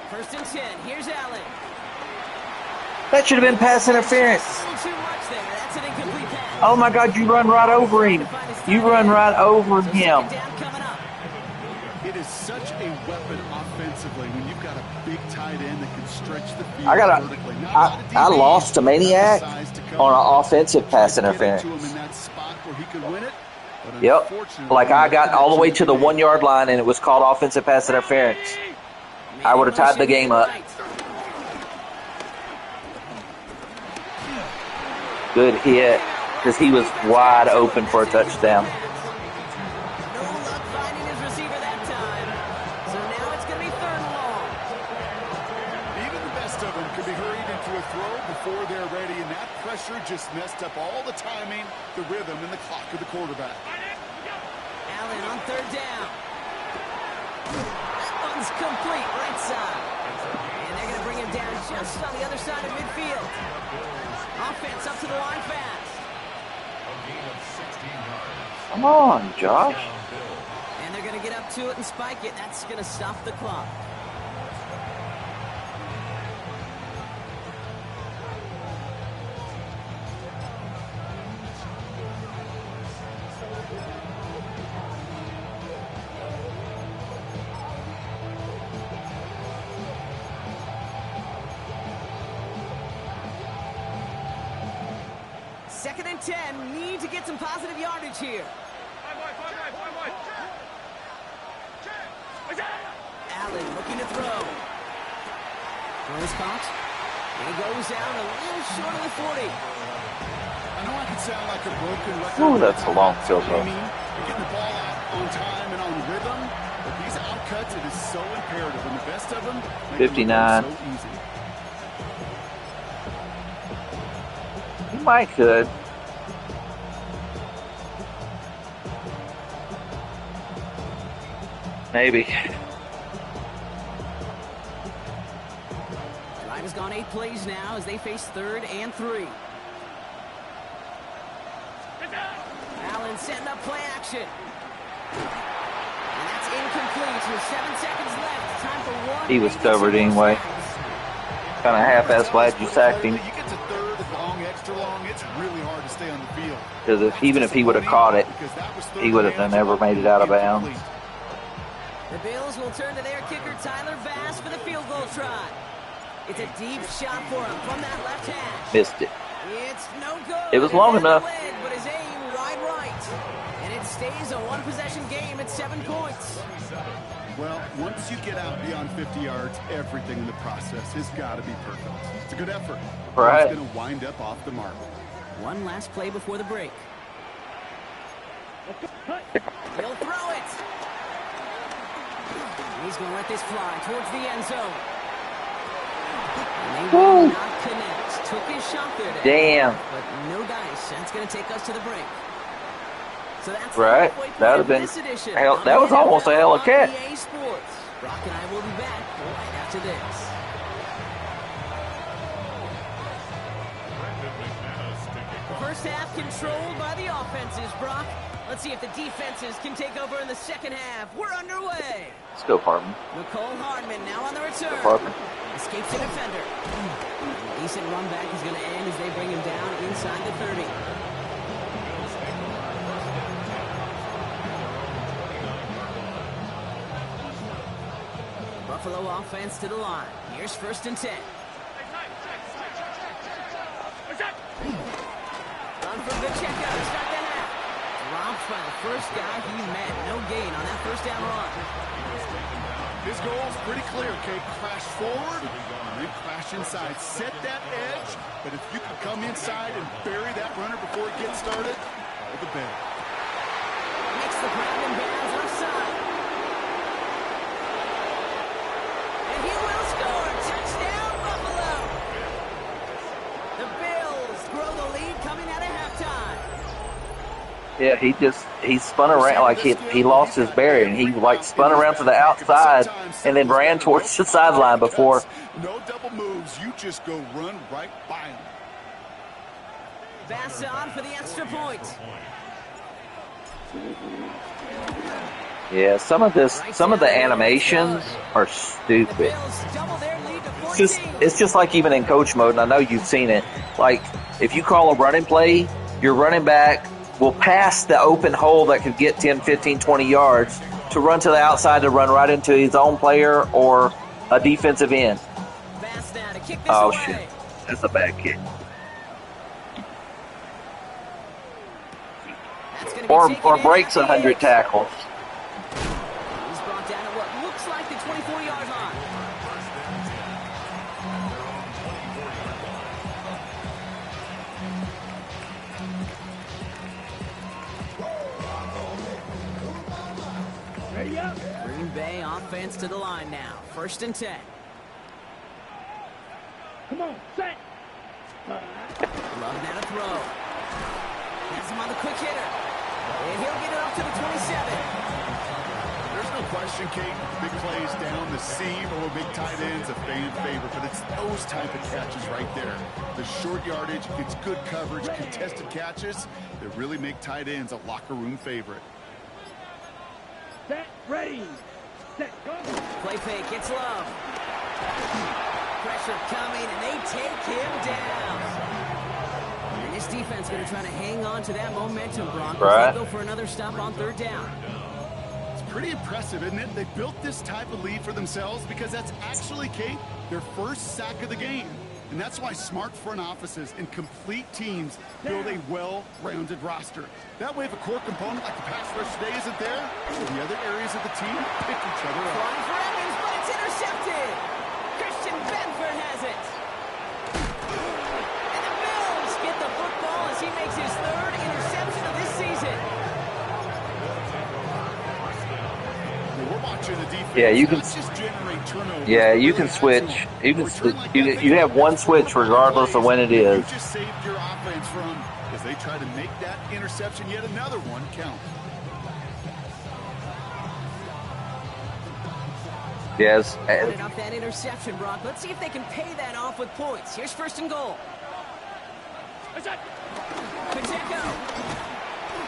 First and 10. Here's Allen.
That should have been pass interference.
A little too much there. That's an incomplete pass.
Oh my God, you run right over him. You run right over
So
him.
2nd down coming up.
It is such a weapon offensively when you've got a big tight end that can stretch the field vertically.
I lost to Maniac on an offensive pass interference. Yep. Like I got all the way to the 1 yard line and it was called offensive pass interference. I would have tied the game up. Good hit because he was wide open for a touchdown.
No luck finding his receiver that time. So now it's going to be 3rd and long.
Even the best of them could be hurried into a throw before they're ready, and that pressure just messed up all the timing, the rhythm, and the clock of the quarterback.
Allen on 3rd down. That one's complete, right side. And they're going to bring him down just on the other side of midfield. Offense up to the line fast.
Come on, Josh.
And they're going to get get up to it and spike it. That's going to stop the clock. Second and 10. Need to get some positive yardage here. Allen looking to throw. Throws caught. And he goes down a little short of the 40.
I know I can sound like a broken record.
Ooh, that's a long field goal.
I mean, you're getting the ball out on time and on rhythm, but these outcuts, it is so imperative. And the best of them, make
59.
them so easy.
He might could. Maybe.
Drive has gone 8 plays now as they face 3rd and 3. Allen setting up play action. And that's incomplete with 7 seconds left. Time for one.
He was covered anyway. Kind of half-assed glad you sacked him.
You get to 3rd, long, extra long, it's really hard to stay on the field.
Because even if he would have caught it, he would have never made it out of bounds.
The Bills will turn to their kicker, Tyler Bass, for the field goal try. It's a deep shot for him from that left hash.
Missed it.
It's no good.
It was long enough.
But his aim right. And it stays a one-possession game at 7 points.
Well, once you get out beyond 50 yards, everything in the process has got to be perfect. It's a good effort.
Right.
It's going to wind up off the mark.
One last play before the break. He'll throw it. He's going to let this fly towards the end zone. And they will not connect. Took his shot there today.
Damn.
But no dice. That's going to take us to the break. So that's
right. That would have been. Hell, that was almost a hell of a catch.
EA Sports. Brock and I will be back right after this. The first half controlled by the offenses, Brock. Let's see if the defenses can take over in the second half. We're underway.
Let's go, Parkman.
Nicole Hardman now on the return.
Parkman.
Escapes the defender. Decent run back is going to end as they bring him down inside the 30. Buffalo offense to the line. Here's 1st and 10. Run from the checkout to start the half. Dropped by the first guy he met. No gain on that 1st down run.
His goal is pretty clear, okay? Crash forward, and then crash inside. Set that edge, but if you can come inside and bury that runner before it gets started, all the better.
Makes the grab and bounds offside. And he will score. Touchdown, Buffalo. The Bills grow the lead coming out of halftime.
Yeah, he spun around like he lost his bearing. He like spun around to the outside and then ran towards the sideline before.
No double moves. You just go run right by him.
Bass on for the extra point.
Yeah, some of the animations are stupid. It's just like even in coach mode, and I know you've seen it. Like if you call a running play, your running back will pass the open hole that could get 10, 15, 20 yards to run to the outside to run right into his own player or a defensive end. Oh, shit. That's a bad kick. Or breaks 100 tackles.
He's brought down at what looks like the 24-yard line. Green Bay offense to the line now. 1st and 10.
Come on, set.
Love now to throw. Has him on the quick hitter. And he'll get it up to the 27.
There's no question, Kate. Big plays down the seam or big tight ends, a fan favorite. But it's those type of catches right there. The short yardage, it's good coverage, contested catches that really make tight ends a locker room favorite.
Set, ready. Set, go.
Play fake, it's Love. Pressure coming, and they take him down. And this defense going to try to hang on to that momentum, Broncos.
Right.
They go for another stop on third down.
It's pretty impressive, isn't it? They built this type of lead for themselves because that's actually, Kate, their first sack of the game. And that's why smart front offices and complete teams build a well-rounded roster. That way, if a core component like the pass rush today isn't there, the other areas of the team pick each other up.
Flying for Evans, but it's intercepted. Christian Benford has it. And the Bills get the football as he makes his third interception of this season.
We're watching the defense.
Yeah, you can.
Not just generate turnovers,
Yeah,
but
you
really
can
add
switch.
to 'em.
You can.
Return like
You
that,
you have one switch regardless of when it is.
You just saved your offense from as they try to make that interception yet another one count.
Yes.
Putting up that interception, Brock. Let's see if they can pay that off with points. Here's first and goal. Pacheco.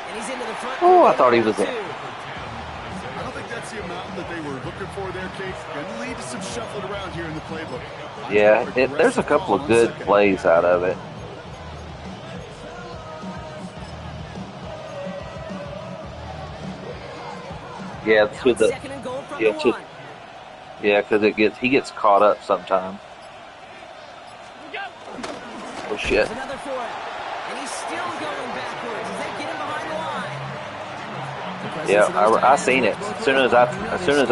And he's into the front.
Oh, I thought he was in.
I don't think that's the amount that they were looking for there, Kate. Going to lead to some shuffling around here in the playbook.
Yeah, there's a couple of good plays out of it. Yeah, it's with the
Second and goal from
yeah,
the
just,
one.
yeah, because he gets caught up sometimes. Oh shit!
There's another for him. And he's still going backwards as they get him behind the line.
Yeah, I seen it. As soon as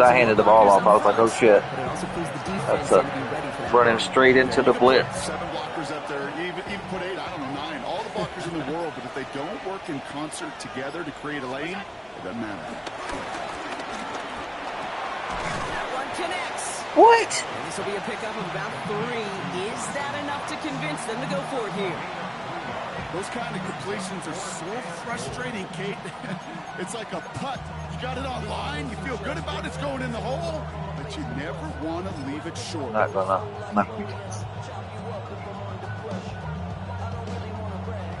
I handed the ball off, I was like, oh shit!
But it also please the defense
That's
to be ready for that.
running straight into the blitz.
7 blockers up there, even put 8, I don't know, 9. All the blockers in the world, but if they don't work in concert together to create a lane, it doesn't matter.
That one connects.
What?
And this will be a pickup of about 3. Is that enough to convince them to go for it here?
Those kind of completions are so frustrating, Kate. It's like a putt. You got it on line, you feel good about it's going in the hole, but you never want to leave it short.
Not gonna. No.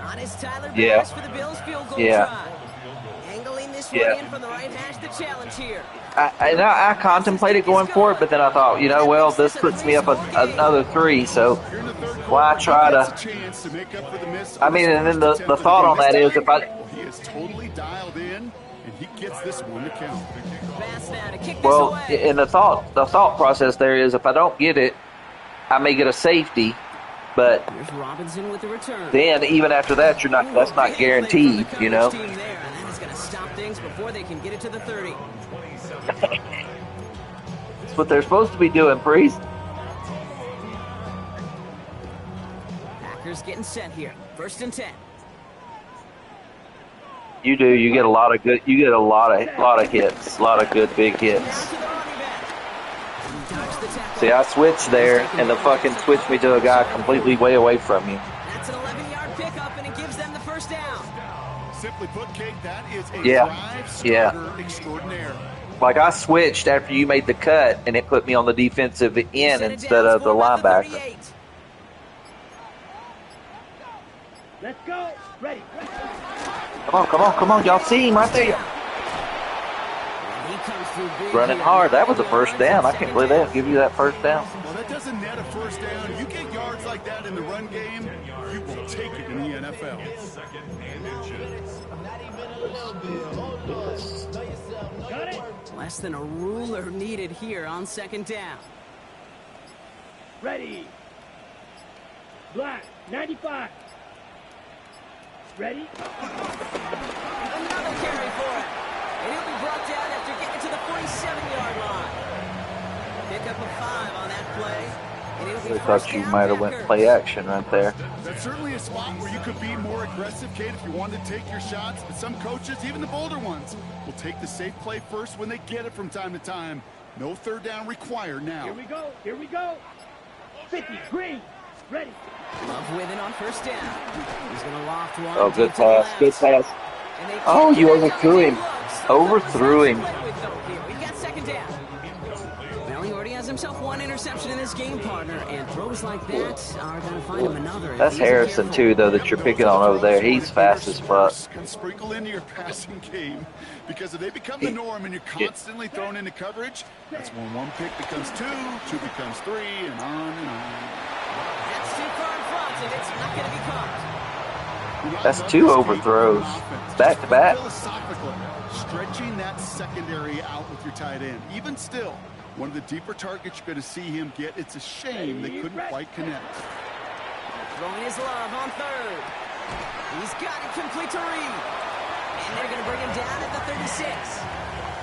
Honest Tyler
Yeah.
Bass for the Bills field goal
Yeah.
try. Angling this
Yeah.
one in from the right hash, the challenge here.
I contemplated going for it, but then I thought, well, this puts me up another 3, so
Here in the third quarter,
why try
he gets
to?
a chance to make up for the miss
I mean, and then the
attempt
thought on
this
that is
time.
if I,
Well, he is totally dialed in, and he gets this one to count.
Bass now to kick
well,
this away.
and the thought process there is if I don't get it, I may get a safety, but
Here's Robinson with the return.
then even after that, that's not guaranteed,
Team there, and that is going to stop things before they can get it to the 30.
That's what they're supposed to be doing, Priest.
Packers getting set here. First and 10.
You do. You get a lot of good. You get a lot of hits, a lot of good big
Down
hits.
to the running back. He dodged the tackle.
See, I switched there, and the fucking switched me to a guy completely way away from you.
That's an 11-yard pickup, and it gives them the first down.
Simply put, Kate, that is a
Yeah.
drive
Yeah.
starter extraordinaire.
Like I switched after you made the cut, and it put me on the defensive end
Set it
instead
down
of the
for him at
linebacker.
38.
Let's go. Ready.
Come on, y'all see him right there.
And he comes through big
Running
here.
hard. That was a first down. I can't believe they don't give you that first down.
Well, that doesn't net a first down. You get yards like that in the run game, you will take it in the NFL.
Got it.
Less than a ruler needed here on second down.
Ready. Black. 95. Ready.
Another carry for him. And he'll be brought down after getting to the 47-yard line. Pick up a 5 on that play. And it'll be
I
first
thought you
down
might have went
Packers.
play action right there.
That's certainly a spot where you could be more aggressive, Kate, if you wanted to take your shots. But some coaches, even the bolder ones, will take the safe play first when they get it from time to time. No third down required now.
Here we go. Here we go. 50. Green. Ready.
Love with it on first down. He's going to loft one.
Oh, good
deep to the
pass,
left.
good pass.
And they
Oh,
kick
you
it
overthrew him.
looks.
Overthrew him.
Play with though here. We've got second down. Well, he already has himself one interception in this game, partner, and throws like that are going to find him another.
That's Harrison, too, though, that you're picking on over there. He's fast as fuck.
Can sprinkle into your passing game, because if they become the norm and you're constantly thrown into coverage, that's when one pick becomes two becomes three, and on and on.
That's too far in front, and it's not going to be caught.
That's 2 overthrows, back to back.
Philosophically, stretching that secondary out with your tight end. Even still, one of the deeper targets you're going to see him get. It's a shame they couldn't quite connect.
Throwing his love on third. He's got it complete to Reed. And they're going to bring him down at the 36.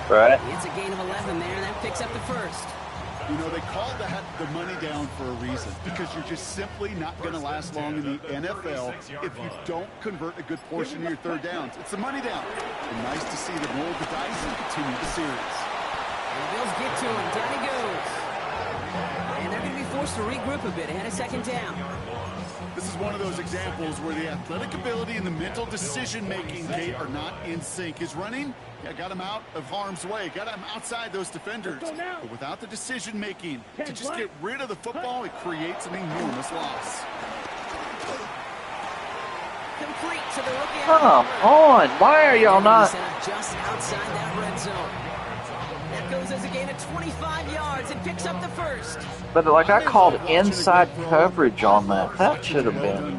Right.
It's a gain of 11 there, and that picks up the first.
You know, they call that the money down for a reason, because you're just simply not going to last long in the NFL if you don't convert a good portion of your third downs. It's the money down. And nice to see them roll the dice and continue the series.
And the Bills get to him. Down he goes. And they're going to be forced to regroup a bit ahead of second down.
This is one of those examples where the athletic ability and the mental decision-making, Kate, are not in sync. His running, got him out of harm's way, got him outside those defenders. But without the decision-making to just get rid of the football, it creates an enormous loss.
Complete to the rookie.
Come on. Why are y'all not?
Just outside that red zone. That goes as a gain of 25 yards and picks up the first.
But like I called inside coverage on that. That should have been.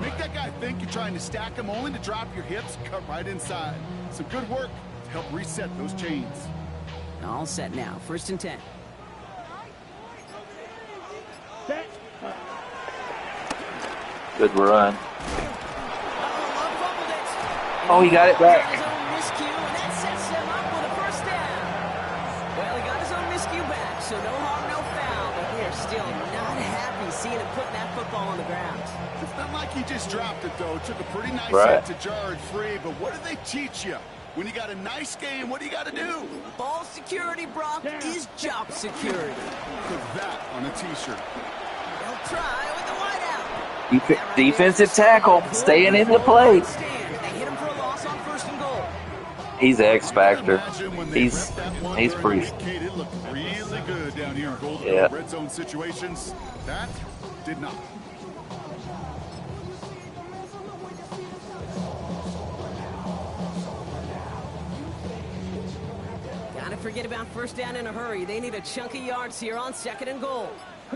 Make that guy think you're trying to stack him only to drop your hips, cut right inside. Some good work to help reset those chains.
All set now. 1st and 10.
Good run. Oh, he got it back.
His own miscue, and that sets him up with a first down. Well, he got his own miscue back, so no harm, no foul. But we are still not happy seeing him putting that football on the ground.
It's not like he just dropped it, though. Took a pretty nice
Right.
hit to jar it free. But what do they teach you? When you got a nice game, what do you got to do?
Ball security, Brock, is job security.
Put that on a T-shirt.
They'll try with the wideout.
Defensive tackle, staying in the play.
They hit him for a loss on 1st and goal.
He's an X factor.
Imagine when they
He's
ripped that one
he's
during
pretty.
the week, Kate, it looked really good down here in Golden
Yeah.
red zone situations. That did not.
Gotta forget about first down in a hurry. They need a chunk of yards here on 2nd and goal.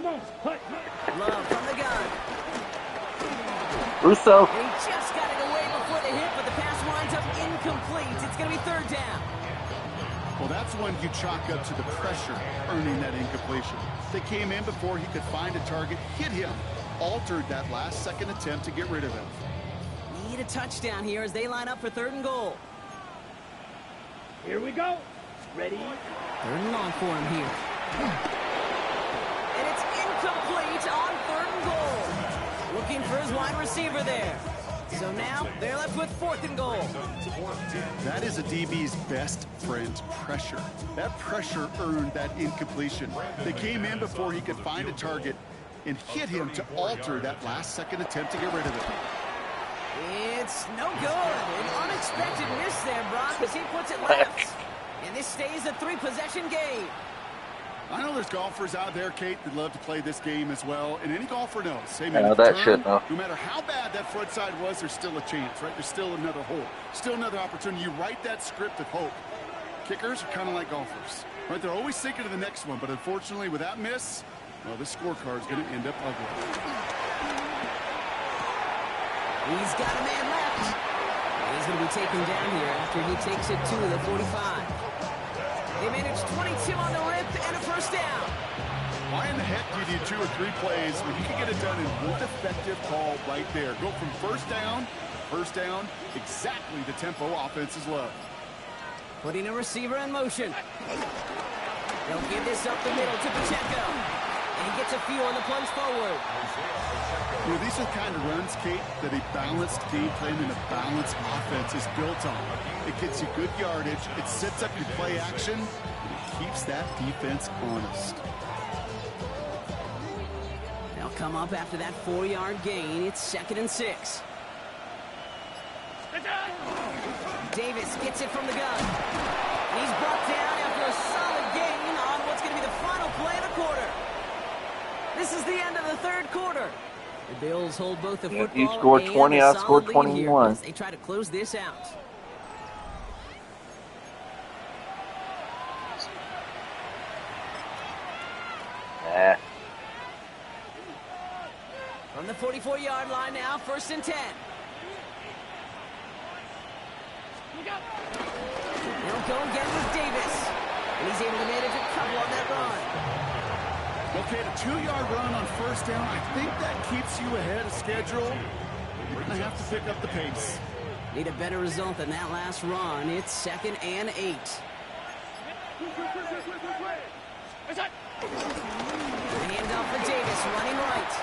Love from the gun.
Russo.
And he just got it away before the hit, but the pass winds up incomplete. It's going to be 3rd down.
Well, that's one you chalk up to the pressure earning that incompletion. They came in before he could find a target, hit him, altered that last-second attempt to get rid of him.
Need a touchdown here as they line up for 3rd and goal.
Here we go. Ready?
3rd and long for him here. And it's incomplete on 3rd and goal. Looking for his wide receiver there. So now they're left with 4th and goal.
That is a DB's best friend, pressure. That pressure earned that incompletion. They came in before he could find a target and hit him to alter that last-second attempt to get rid of it.
It's no good. An unexpected miss there, Brock, as he puts it left. And this stays a 3-possession game.
I know there's golfers out there, Kate, that love to play this game as well, and any golfer knows. Hey,
Yeah,
man,
that
turn,
shit, though.
no matter how bad that front side was, there's still a chance, right? There's still another hole, still another opportunity. You write that script of hope. Kickers are kind of like golfers, right? They're always thinking of the next one, but unfortunately, with that miss, well, this scorecard's going to end up ugly.
He's got a man left. And he's going to be taken down here after he takes it to the 45. They managed 22 on the rip and a first down.
Why in the heck do you need 2 or 3 plays when you can get it done in one effective call right there? Go from first down, exactly the tempo offenses love.
Putting a receiver in motion. They'll give this up the middle to Pacheco. And he gets a few on the plunge forward.
You know, these are the kind of runs, Kate, that a balanced game plan and a balanced offense is built on. It gets you good yardage, it sets up your play action, and it keeps that defense honest.
They'll come up after that 4-yard gain. It's 2nd and 6. Davis gets it from the gun. He's brought down after a solid gain on what's going going to be the final play of the quarter. This is the end of the third quarter. The Bills hold both the football
you scored
and
20,
a
I
solid
scored
lead
21.
here as they try to close this out. From the 44-yard line now, 1st and 10. They'll go again with Davis. And he's able to manage a couple on that run.
Okay, a 2-yard run on 1st down. I think that keeps you ahead of schedule. You're going to have to pick up the pace.
Need a better result than that last run. It's 2nd and 8. Handoff for Davis, running right.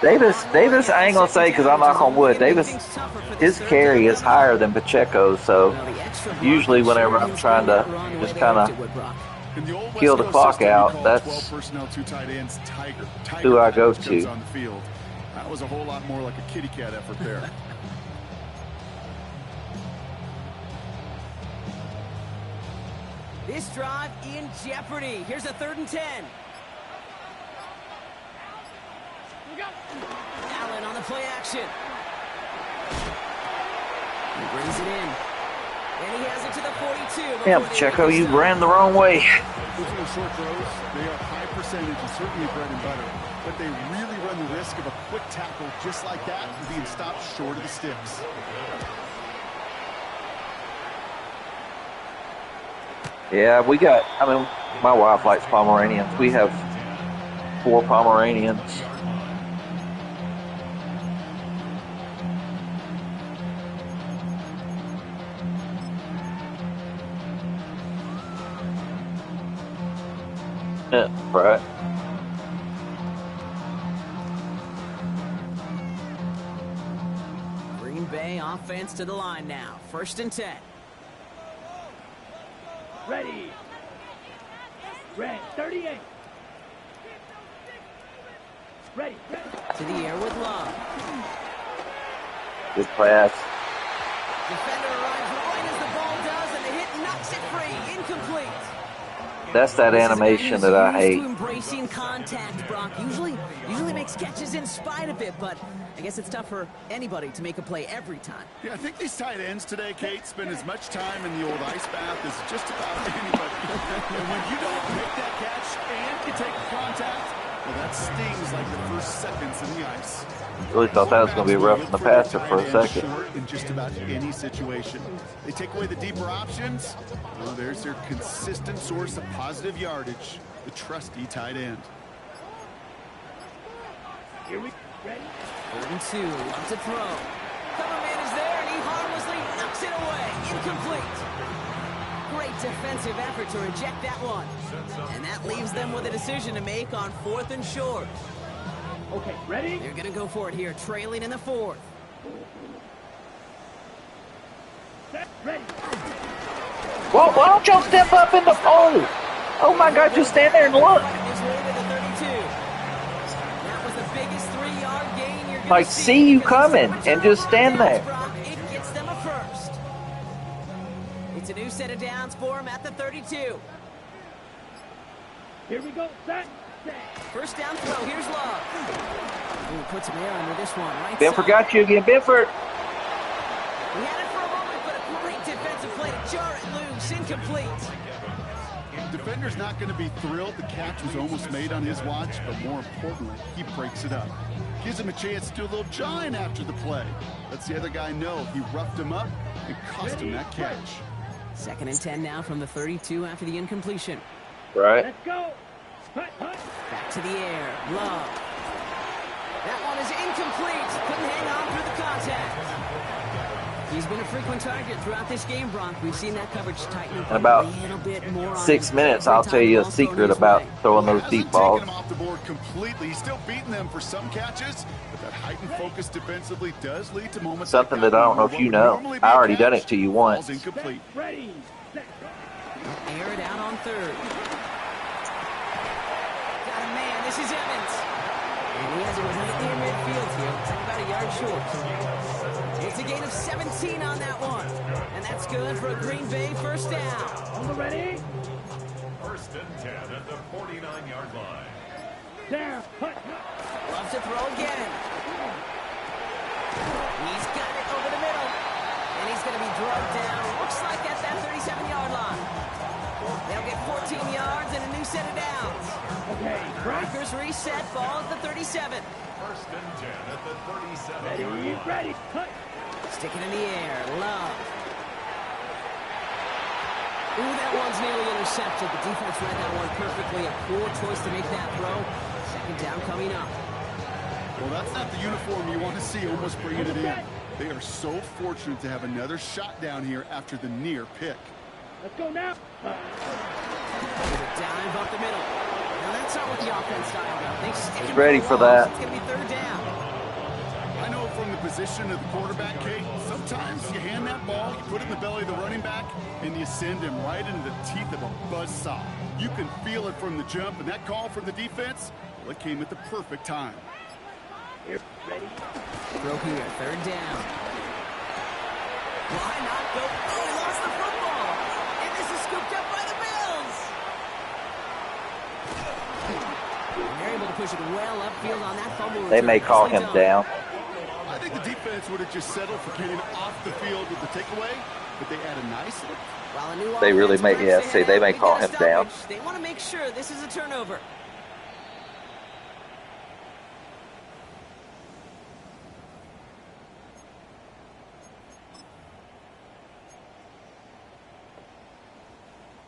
Davis, I ain't gonna say because I'm knock on wood. Davis, his carry is higher than Pacheco's, so usually whenever I'm trying to just kind of kill the clock out, that's who I go to.
That was a whole lot more like a kitty cat effort there.
This drive in jeopardy. Here's a 3rd and 10. Allen on the play action. He brings it in. And he has it to the 42.
Damn, Pacheco, you ran the wrong way.
Those little short throws, they are high percentage and certainly bread and butter. But they really run the risk of a quick tackle just like that and being stopped short of the sticks.
Yeah, we got, I mean, my wife likes Pomeranians. We have 4 Pomeranians. Yeah, right.
Green Bay offense to the line now. 1st and 10.
Ready. Red, 38. Ready.
To the air with Love.
Good pass.
Defender arrives right as the ball does, and the hit knocks it free. Incomplete.
That's that animation that I hate.
Embracing contact, Brock. Usually makes catches in spite of it, but I guess it's tough for anybody to make a play every time.
Yeah, I think these tight ends today, Kate, spend as much time in the old ice bath as just about anybody. And when you don't make that catch and you take the contact, well, that stings like the first seconds in the ice.
Really thought that was going to be rough in the passer for a second.
Short in just about any situation. They take away the deeper options. Well, there's their consistent source of positive yardage, the trusty tight end.
Here we ready.
3rd and 2. Up to throw. Cover man is there, and he harmlessly knocks it away. Incomplete. Great defensive effort to reject that one. And that leaves them with a decision to make on 4th and short.
Okay, ready?
They're going to go for it here, trailing in the 4th.
Set, ready.
Well, why don't y'all step up in the pole? Oh my God, just stand there and look.
His way to the 32. That was the biggest 3-yard gain you're going
Like,
to
see you coming and just stand there.
It gets them a 1st. It's a new set of downs for him at the 32.
Here we go. Set.
1st down throw. Here's Love. Ooh, puts him there under this one. Right
Benford
side.
got you again, Benford.
He had it for a moment, but a great defensive play to jar it loose. Incomplete.
The defender's not going to be thrilled the catch was almost made on his watch, but more importantly, he breaks it up. Gives him a chance to do a little jawing after the play. Lets the other guy know he roughed him up and cost him that catch.
2nd and 10 now from the 32 after the incompletion.
Right.
Let's go. Hut, hut.
Back to the air. Love. That one is incomplete. Couldn't hang on through the contact. He's been a frequent target throughout this game, Brock. We've seen that coverage tighten up
In about
a little bit more.
6 minutes, I'll tell you a secret about throwing those deep balls.
Taking him off the board completely. He's still beating them for some catches, but that heightened focus defensively does lead to moments.
Something
like
that I don't know if you know. I already done it to you once.
Ball's incomplete.
Ready. Set.
Air it out on 3rd. Got a man. This is Evans. And he has it right near midfield here. Looks like about a yard short. It's a gain of 17 on that one. And that's good for a Green Bay 1st down.
On the ready.
First and 10 at the 49-yard line.
Loves to throw again. He's got it over the middle. And he's going to be drugged down. Looks like at that 37-yard line. They'll get 14 yards and a new set of downs. Packers reset. Ball at the 37.
First and 10 at the 37-yard line.
Stick it in the air. Love. Ooh, that one's nearly intercepted. The defense read that one perfectly. A poor choice to make that throw. Second down coming up.
Well, that's not the uniform you want to see almost bringing it in. They are so fortunate to have another shot down here after the near pick.
Let's go now. Dive up the middle. Now that's not what the offense style does. They stick
He's
him
ready for that.
It's going to be third down.
I know from the position of the quarterback, Kate, sometimes you hand that ball, you put it in the belly of the running back, and you send him right into the teeth of a buzzsaw. You can feel it from the jump, and that call from the defense, well, it came at the perfect time.
Here, ready. Throw here, third down. Why not go? Oh, he lost the football. And this is scooped up by the Bills. And they're able to push it well upfield on that fumble return.
They may call him down.
I think the defense would have just settled for getting off the field with the takeaway, but they had a nice look.
While a new
They really
offense
may,
breaks
yeah,
ahead,
see, they may
we
call
get a
him down.
stoppage. They want to make sure this is a turnover.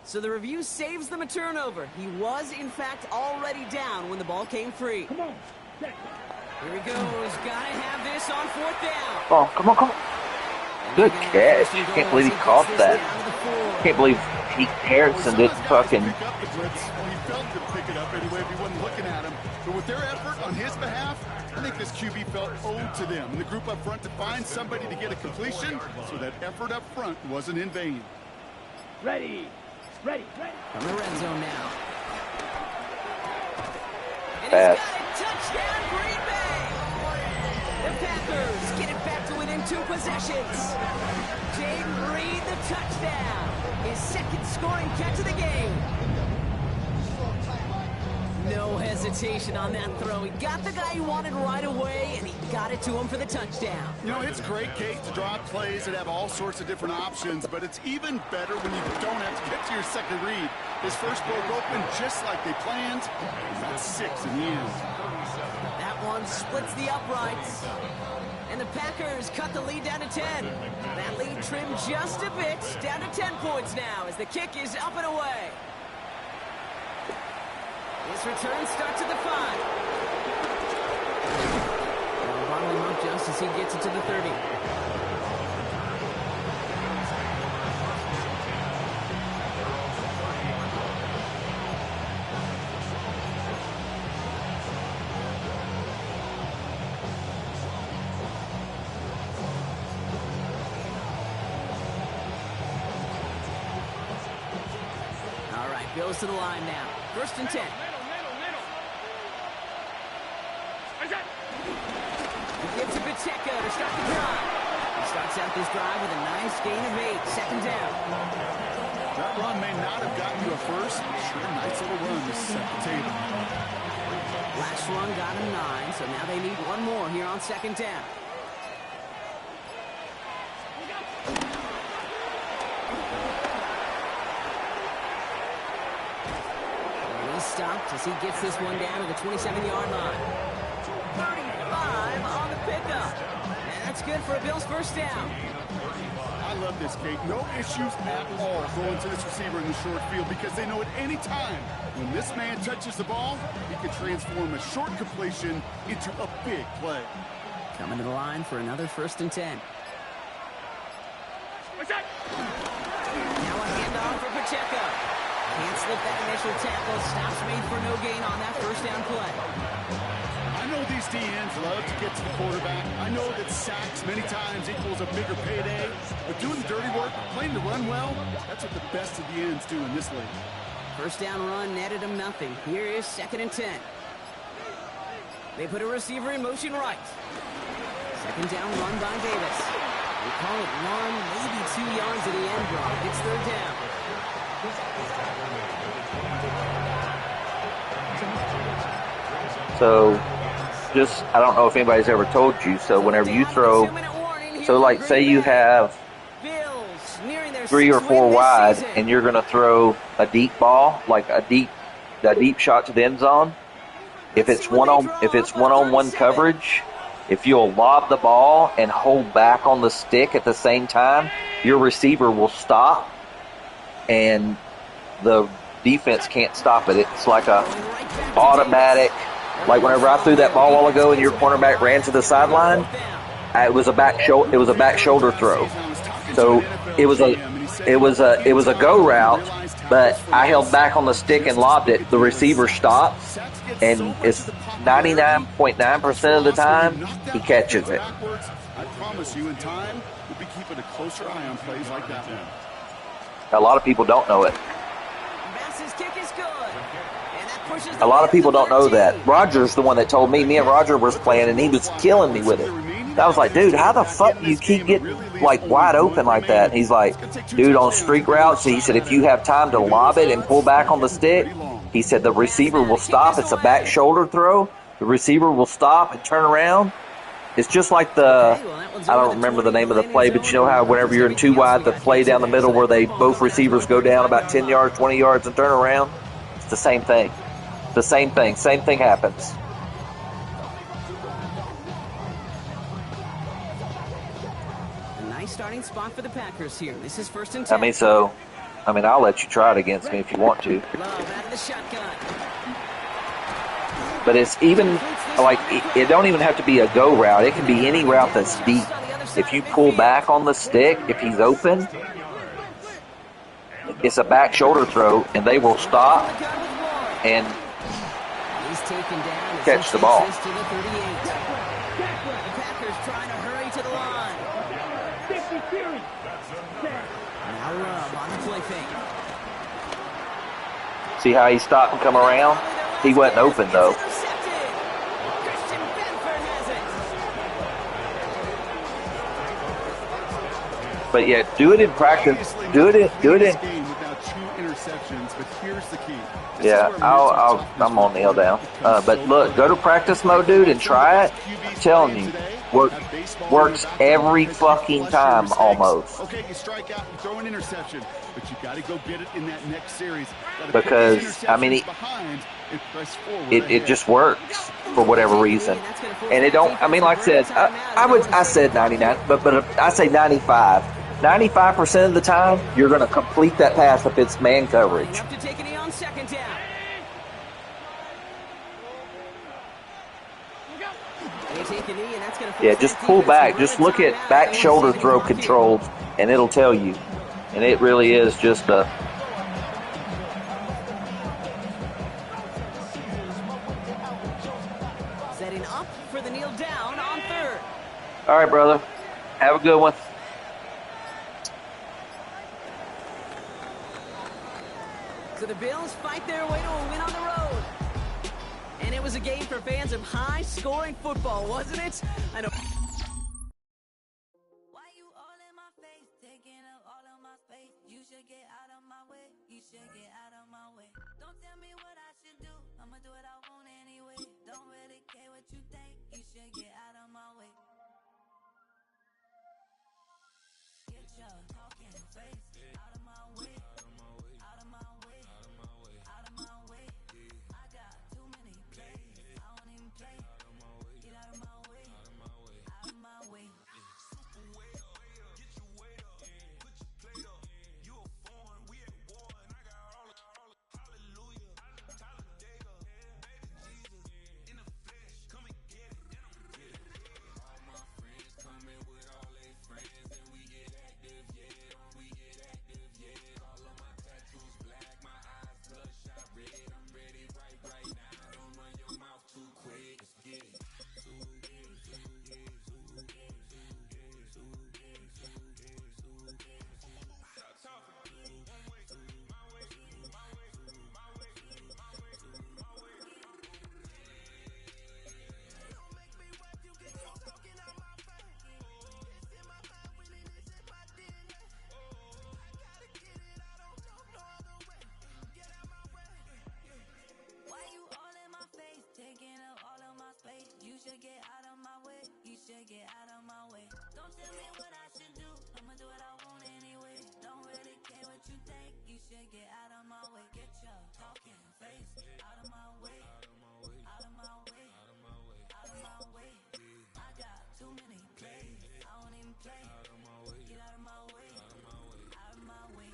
So the review saves them a turnover. He was, in fact, already down when the ball came free. Come on. Here he goes. Got to have this on fourth down.
Oh, come on, come on. Good catch. Can't believe he caught that. Can't believe Harrison didn't fucking...
He felt to pick it up anyway if he wasn't looking at him. But with their effort on his behalf, I think this QB felt owed to them. And the group up front to find somebody to get a completion, so that effort up front wasn't in vain.
Ready. From the red zone now. And
Pass.
he's got it. Touchdown, Green Bay. The Packers get it back to within 2 possessions. Jaden Reed, the touchdown. His second scoring catch of the game. No hesitation on that throw. He got the guy he wanted right away, and he got it to him for the touchdown.
You know, it's great, Kate, to draw up plays that have all sorts of different options, but it's even better when you don't have to get to your second read. His first broke open just like they planned. He got 6 in the end.
That one splits the uprights. And the Packers cut the lead down to 10. That lead trimmed just a bit, down to 10 points now as the kick is up and away. His return starts at the 5. Now bottling him up just as he gets it to the 30. All right, goes to the line now. First and 10. He gives it to Pacheco to start the drive. He starts out this drive with a nice gain of 8. Second down.
That run may not have gotten you a first. Sure, nice little run to set the table.
Last run got him 9, so now they need one more here on second down. And he's stopped as he gets this one down to the 27-yard line. 35 on the pickup. And that's good for a Bills first down.
I love this, Kate. No issues at all going to this receiver in the short field because they know at any time when this man touches the ball, he can transform a short completion into a big play.
Coming to the line for another first and 10. Now a handoff for Pacheco. Can't slip that initial tackle. Stops made for no gain on that first down play.
I know these DNs love to get to the quarterback. I know that sacks many times equals a bigger payday. But doing the dirty work, playing to run well, that's what the best of the ends do in this league.
First down run netted him nothing. Here is second and 10. They put a receiver in motion right. Second down run by Davis. We call it 1, maybe 2 yards at the end block. It's third down.
So just, I don't know if anybody's ever told you, so whenever you throw, so like say you have 3 or 4 wide and you're going to throw a deep ball, like a deep shot to the end zone, if it's one-on-one coverage, if you'll lob the ball and hold back on the stick at the same time, your receiver will stop and the defense can't stop it. It's like a automatic, like whenever I threw that ball a while ago and your cornerback ran to the sideline, it was a back shoulder throw. So it was a go route, but I held back on the stick and lobbed it. The receiver stops, and it's 99.9% of the time he catches it.
I promise you, in time, we'll be keeping a closer eye on plays like that one.
A lot of people don't know it. A lot of people don't know that. Roger's the one that told me. Me and Roger was playing, and he was killing me with it. I was like, dude, how the fuck do you keep getting like wide open like that? And he's like, dude, on streak routes, he said, if you have time to lob it and pull back on the stick, he said the receiver will stop. It's a back shoulder throw. The receiver will stop and turn around. It's just like I don't remember the name of the play, but you know how whenever you're in 2 wide, the play down the middle where both receivers go down about 10 yards, 20 yards and turn around? It's the same thing. The same thing. Same thing happens.
A nice starting spot for the Packers here. This is 1st and 10.
I'll let you try it against me if you want to.
Love out of the shotgun.
But it's even like it don't even have to be a go route. It can be any route that's deep. If you pull back on the stick, if he's open, it's a back shoulder throw, and they will stop and catch the ball.
The Packers trying to hurry to the line. Now Love on the play fake.
See how he stopped and come around? He wasn't open though. But yeah, do it in practice. Do it in.
Without 2 interceptions, but here's the key.
Yeah, I'm on nail down. But look, go to practice mode, dude, and try it. I'm telling you, works every fucking time almost.
Okay, you strike out and throw an interception, but you got to go get it in that next series.
Because I mean, it just works for whatever reason, and it don't. I mean, like I said, I said 99, but I say 95. 95% of the time, you're going to complete that pass if it's man coverage. Yeah, just pull back. Just look at back shoulder throw controls, and it'll tell you. And it really is just a...
Setting up for the kneel down on 3rd.
All right, brother. Have a good one.
So the Bills fight their way to a win on the road. And it was a game for fans of high-scoring football, wasn't it? I know.
Why you all in my face, taking up all of my space? You should get out of my way. You should get out of my way. Don't tell me what I should do. I'ma do what I want anyway. Don't really care what you think. You should get out of my way. Get your talking face out of my way. Out of my way. Out of my way. I got too many plays. I don't even play. Get out of my way. Out of my way. play.
Out of my way.
Get out of my way.
Out of my way.
Out of my way.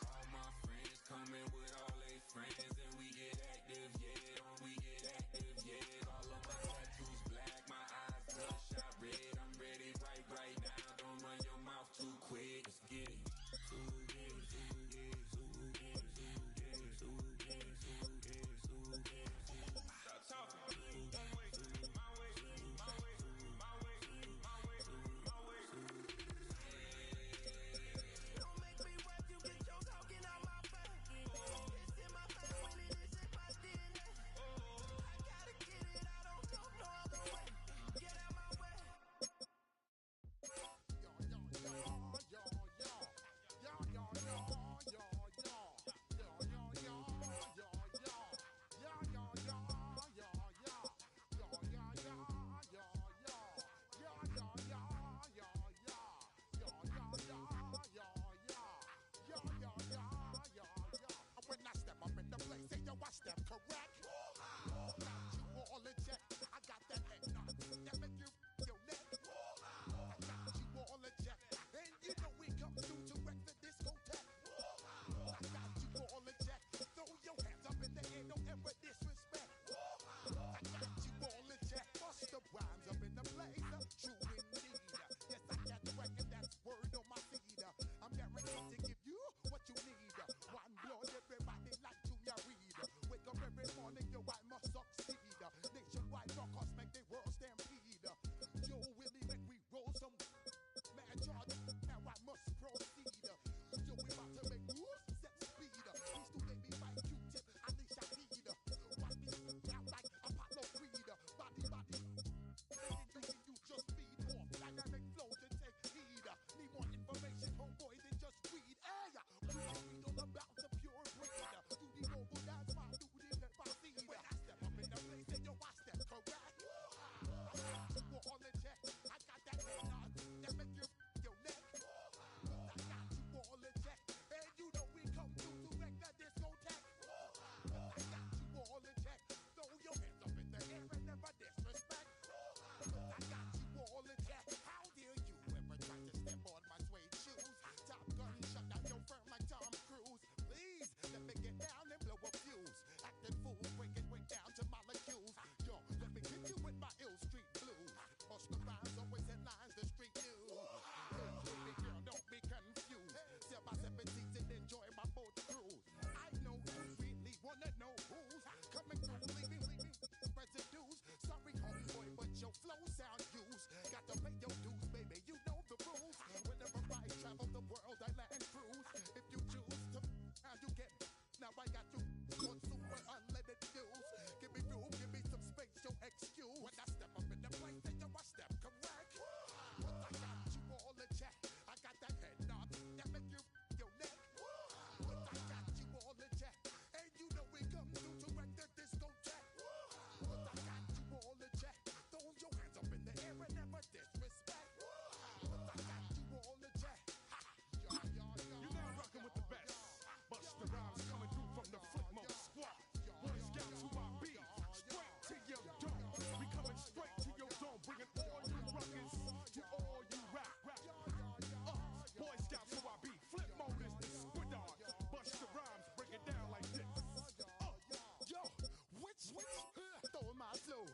All my friends coming with all they friends, and we get active, yeah. We get active, yeah. All of my tattoos black, my eyes bloodshot red. I'm ready right now. Don't run your mouth too quick. Let's get it. Stop talking. One way, my way, my way, my way, my way, my way.
Don't make me rap, you get your talking out my face. It's in my family, it's in my DNA. I gotta get it, I don't know no other way. Get out my way.
When I step up in the place, say yo, I step correct. Got you all in check. I got that head knock that make you your neck. I got you all in check, and you know we come through to wreck the discotheque. I got you all in check. Throw your hands up in the air, don't ever disrespect. I got you all in check. Bust the rhymes up in the place, true indeed. Yes, I got the record, that's word on my feed. I'm guaranteed to give you what you need. One blood, everybody like Junior Reed. Wake up every morning, yo, I must succeed. Nationwide rockers make the world stampede. Yo, Willie, make we roll some mad charge. Now I must proceed. Yo, we about to make moves, set speed. These two baby fight Q-tip, Alicia Keed. Watch me down like Apollo Creed. Body. You just feed off dynamic flows and take heed. Need more information, homeboy, than just weed. Hey, we all about the pure breed. Do the noble dance, my duty, let my seed. When I step up in the place, then yo, I step correct. I got you all in check. I got that head nod that make you your neck. I got you all in check, and you know we come through to wreck the discotheque. I got you all in check. Throw your hands up in the air and never disrespect. I got you all in check. How dare you ever try to step on my suede shoes? Top Gun shut down your firm like Tom Cruise. Please let me get down and blow a fuse. Acting fool, breaking way down to molecules. Yo, let me hit you with my ill street blues. Bust the rhymes, always headlines the street news. Hey, baby girl, don't be confused. Sell my 17s and enjoy my boat cruise. I know you really wanna know who's coming through, leaving residues. Sorry, homeboy, but your flow sound used. Got to pay your dues, baby. You know the rules. Whenever I travel the world, I land cruise. If you choose to, how you get. Now I got you on super unleaded fuels. Give me room, give me some space, your excuse. When I step up in the place, then yo, I step correct. But I got you all in check. I got that head nod that make you your neck. But I got you all in check, and you know we come through to wreck the discotheque. But I got you all in check. Throw your hands up in the air and never disrespect. But I got you all in check.
You're now rocking with the best. Bust the rhymes coming through from the Flipmode squad. Boy Scouts who I be. Straight to your dome. We coming straight to your dome. Bringing all you ruckus to all you rap. Boy Scouts who I be. Flipmode is the squid dog. Bust the rhymes. Break it down like this.
Yo, which, throw my flow.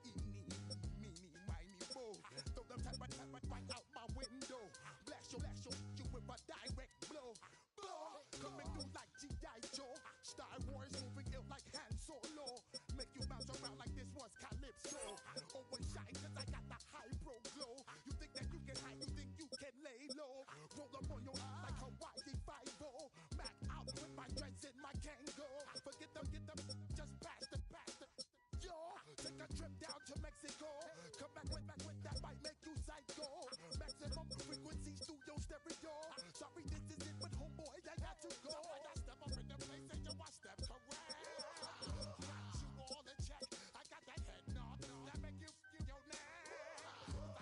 Eeny, meeny, miny, mo. Throw them type right out my window. Blast you with a direct blow. Coming through like G.I. Joe. Star Wars moving ill like Han Solo. Make you bounce around like this was Calypso. Always shine cause I got the high pro glow. You think that you can hide, you think you can lay low. Roll up on your ass like Hawaii 5-0. Mac out with my dreads in my Kango. Forget them, just pass the. Yo, take a trip down to Mexico. Come back with that might make you psycho. Maximum frequency studio stereo. Sorry, this is it, but homeboy, I got to go. When I step up in the place, and yo, I step correct. Got you all in check. I got that head nod that make you your name.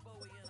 Bowie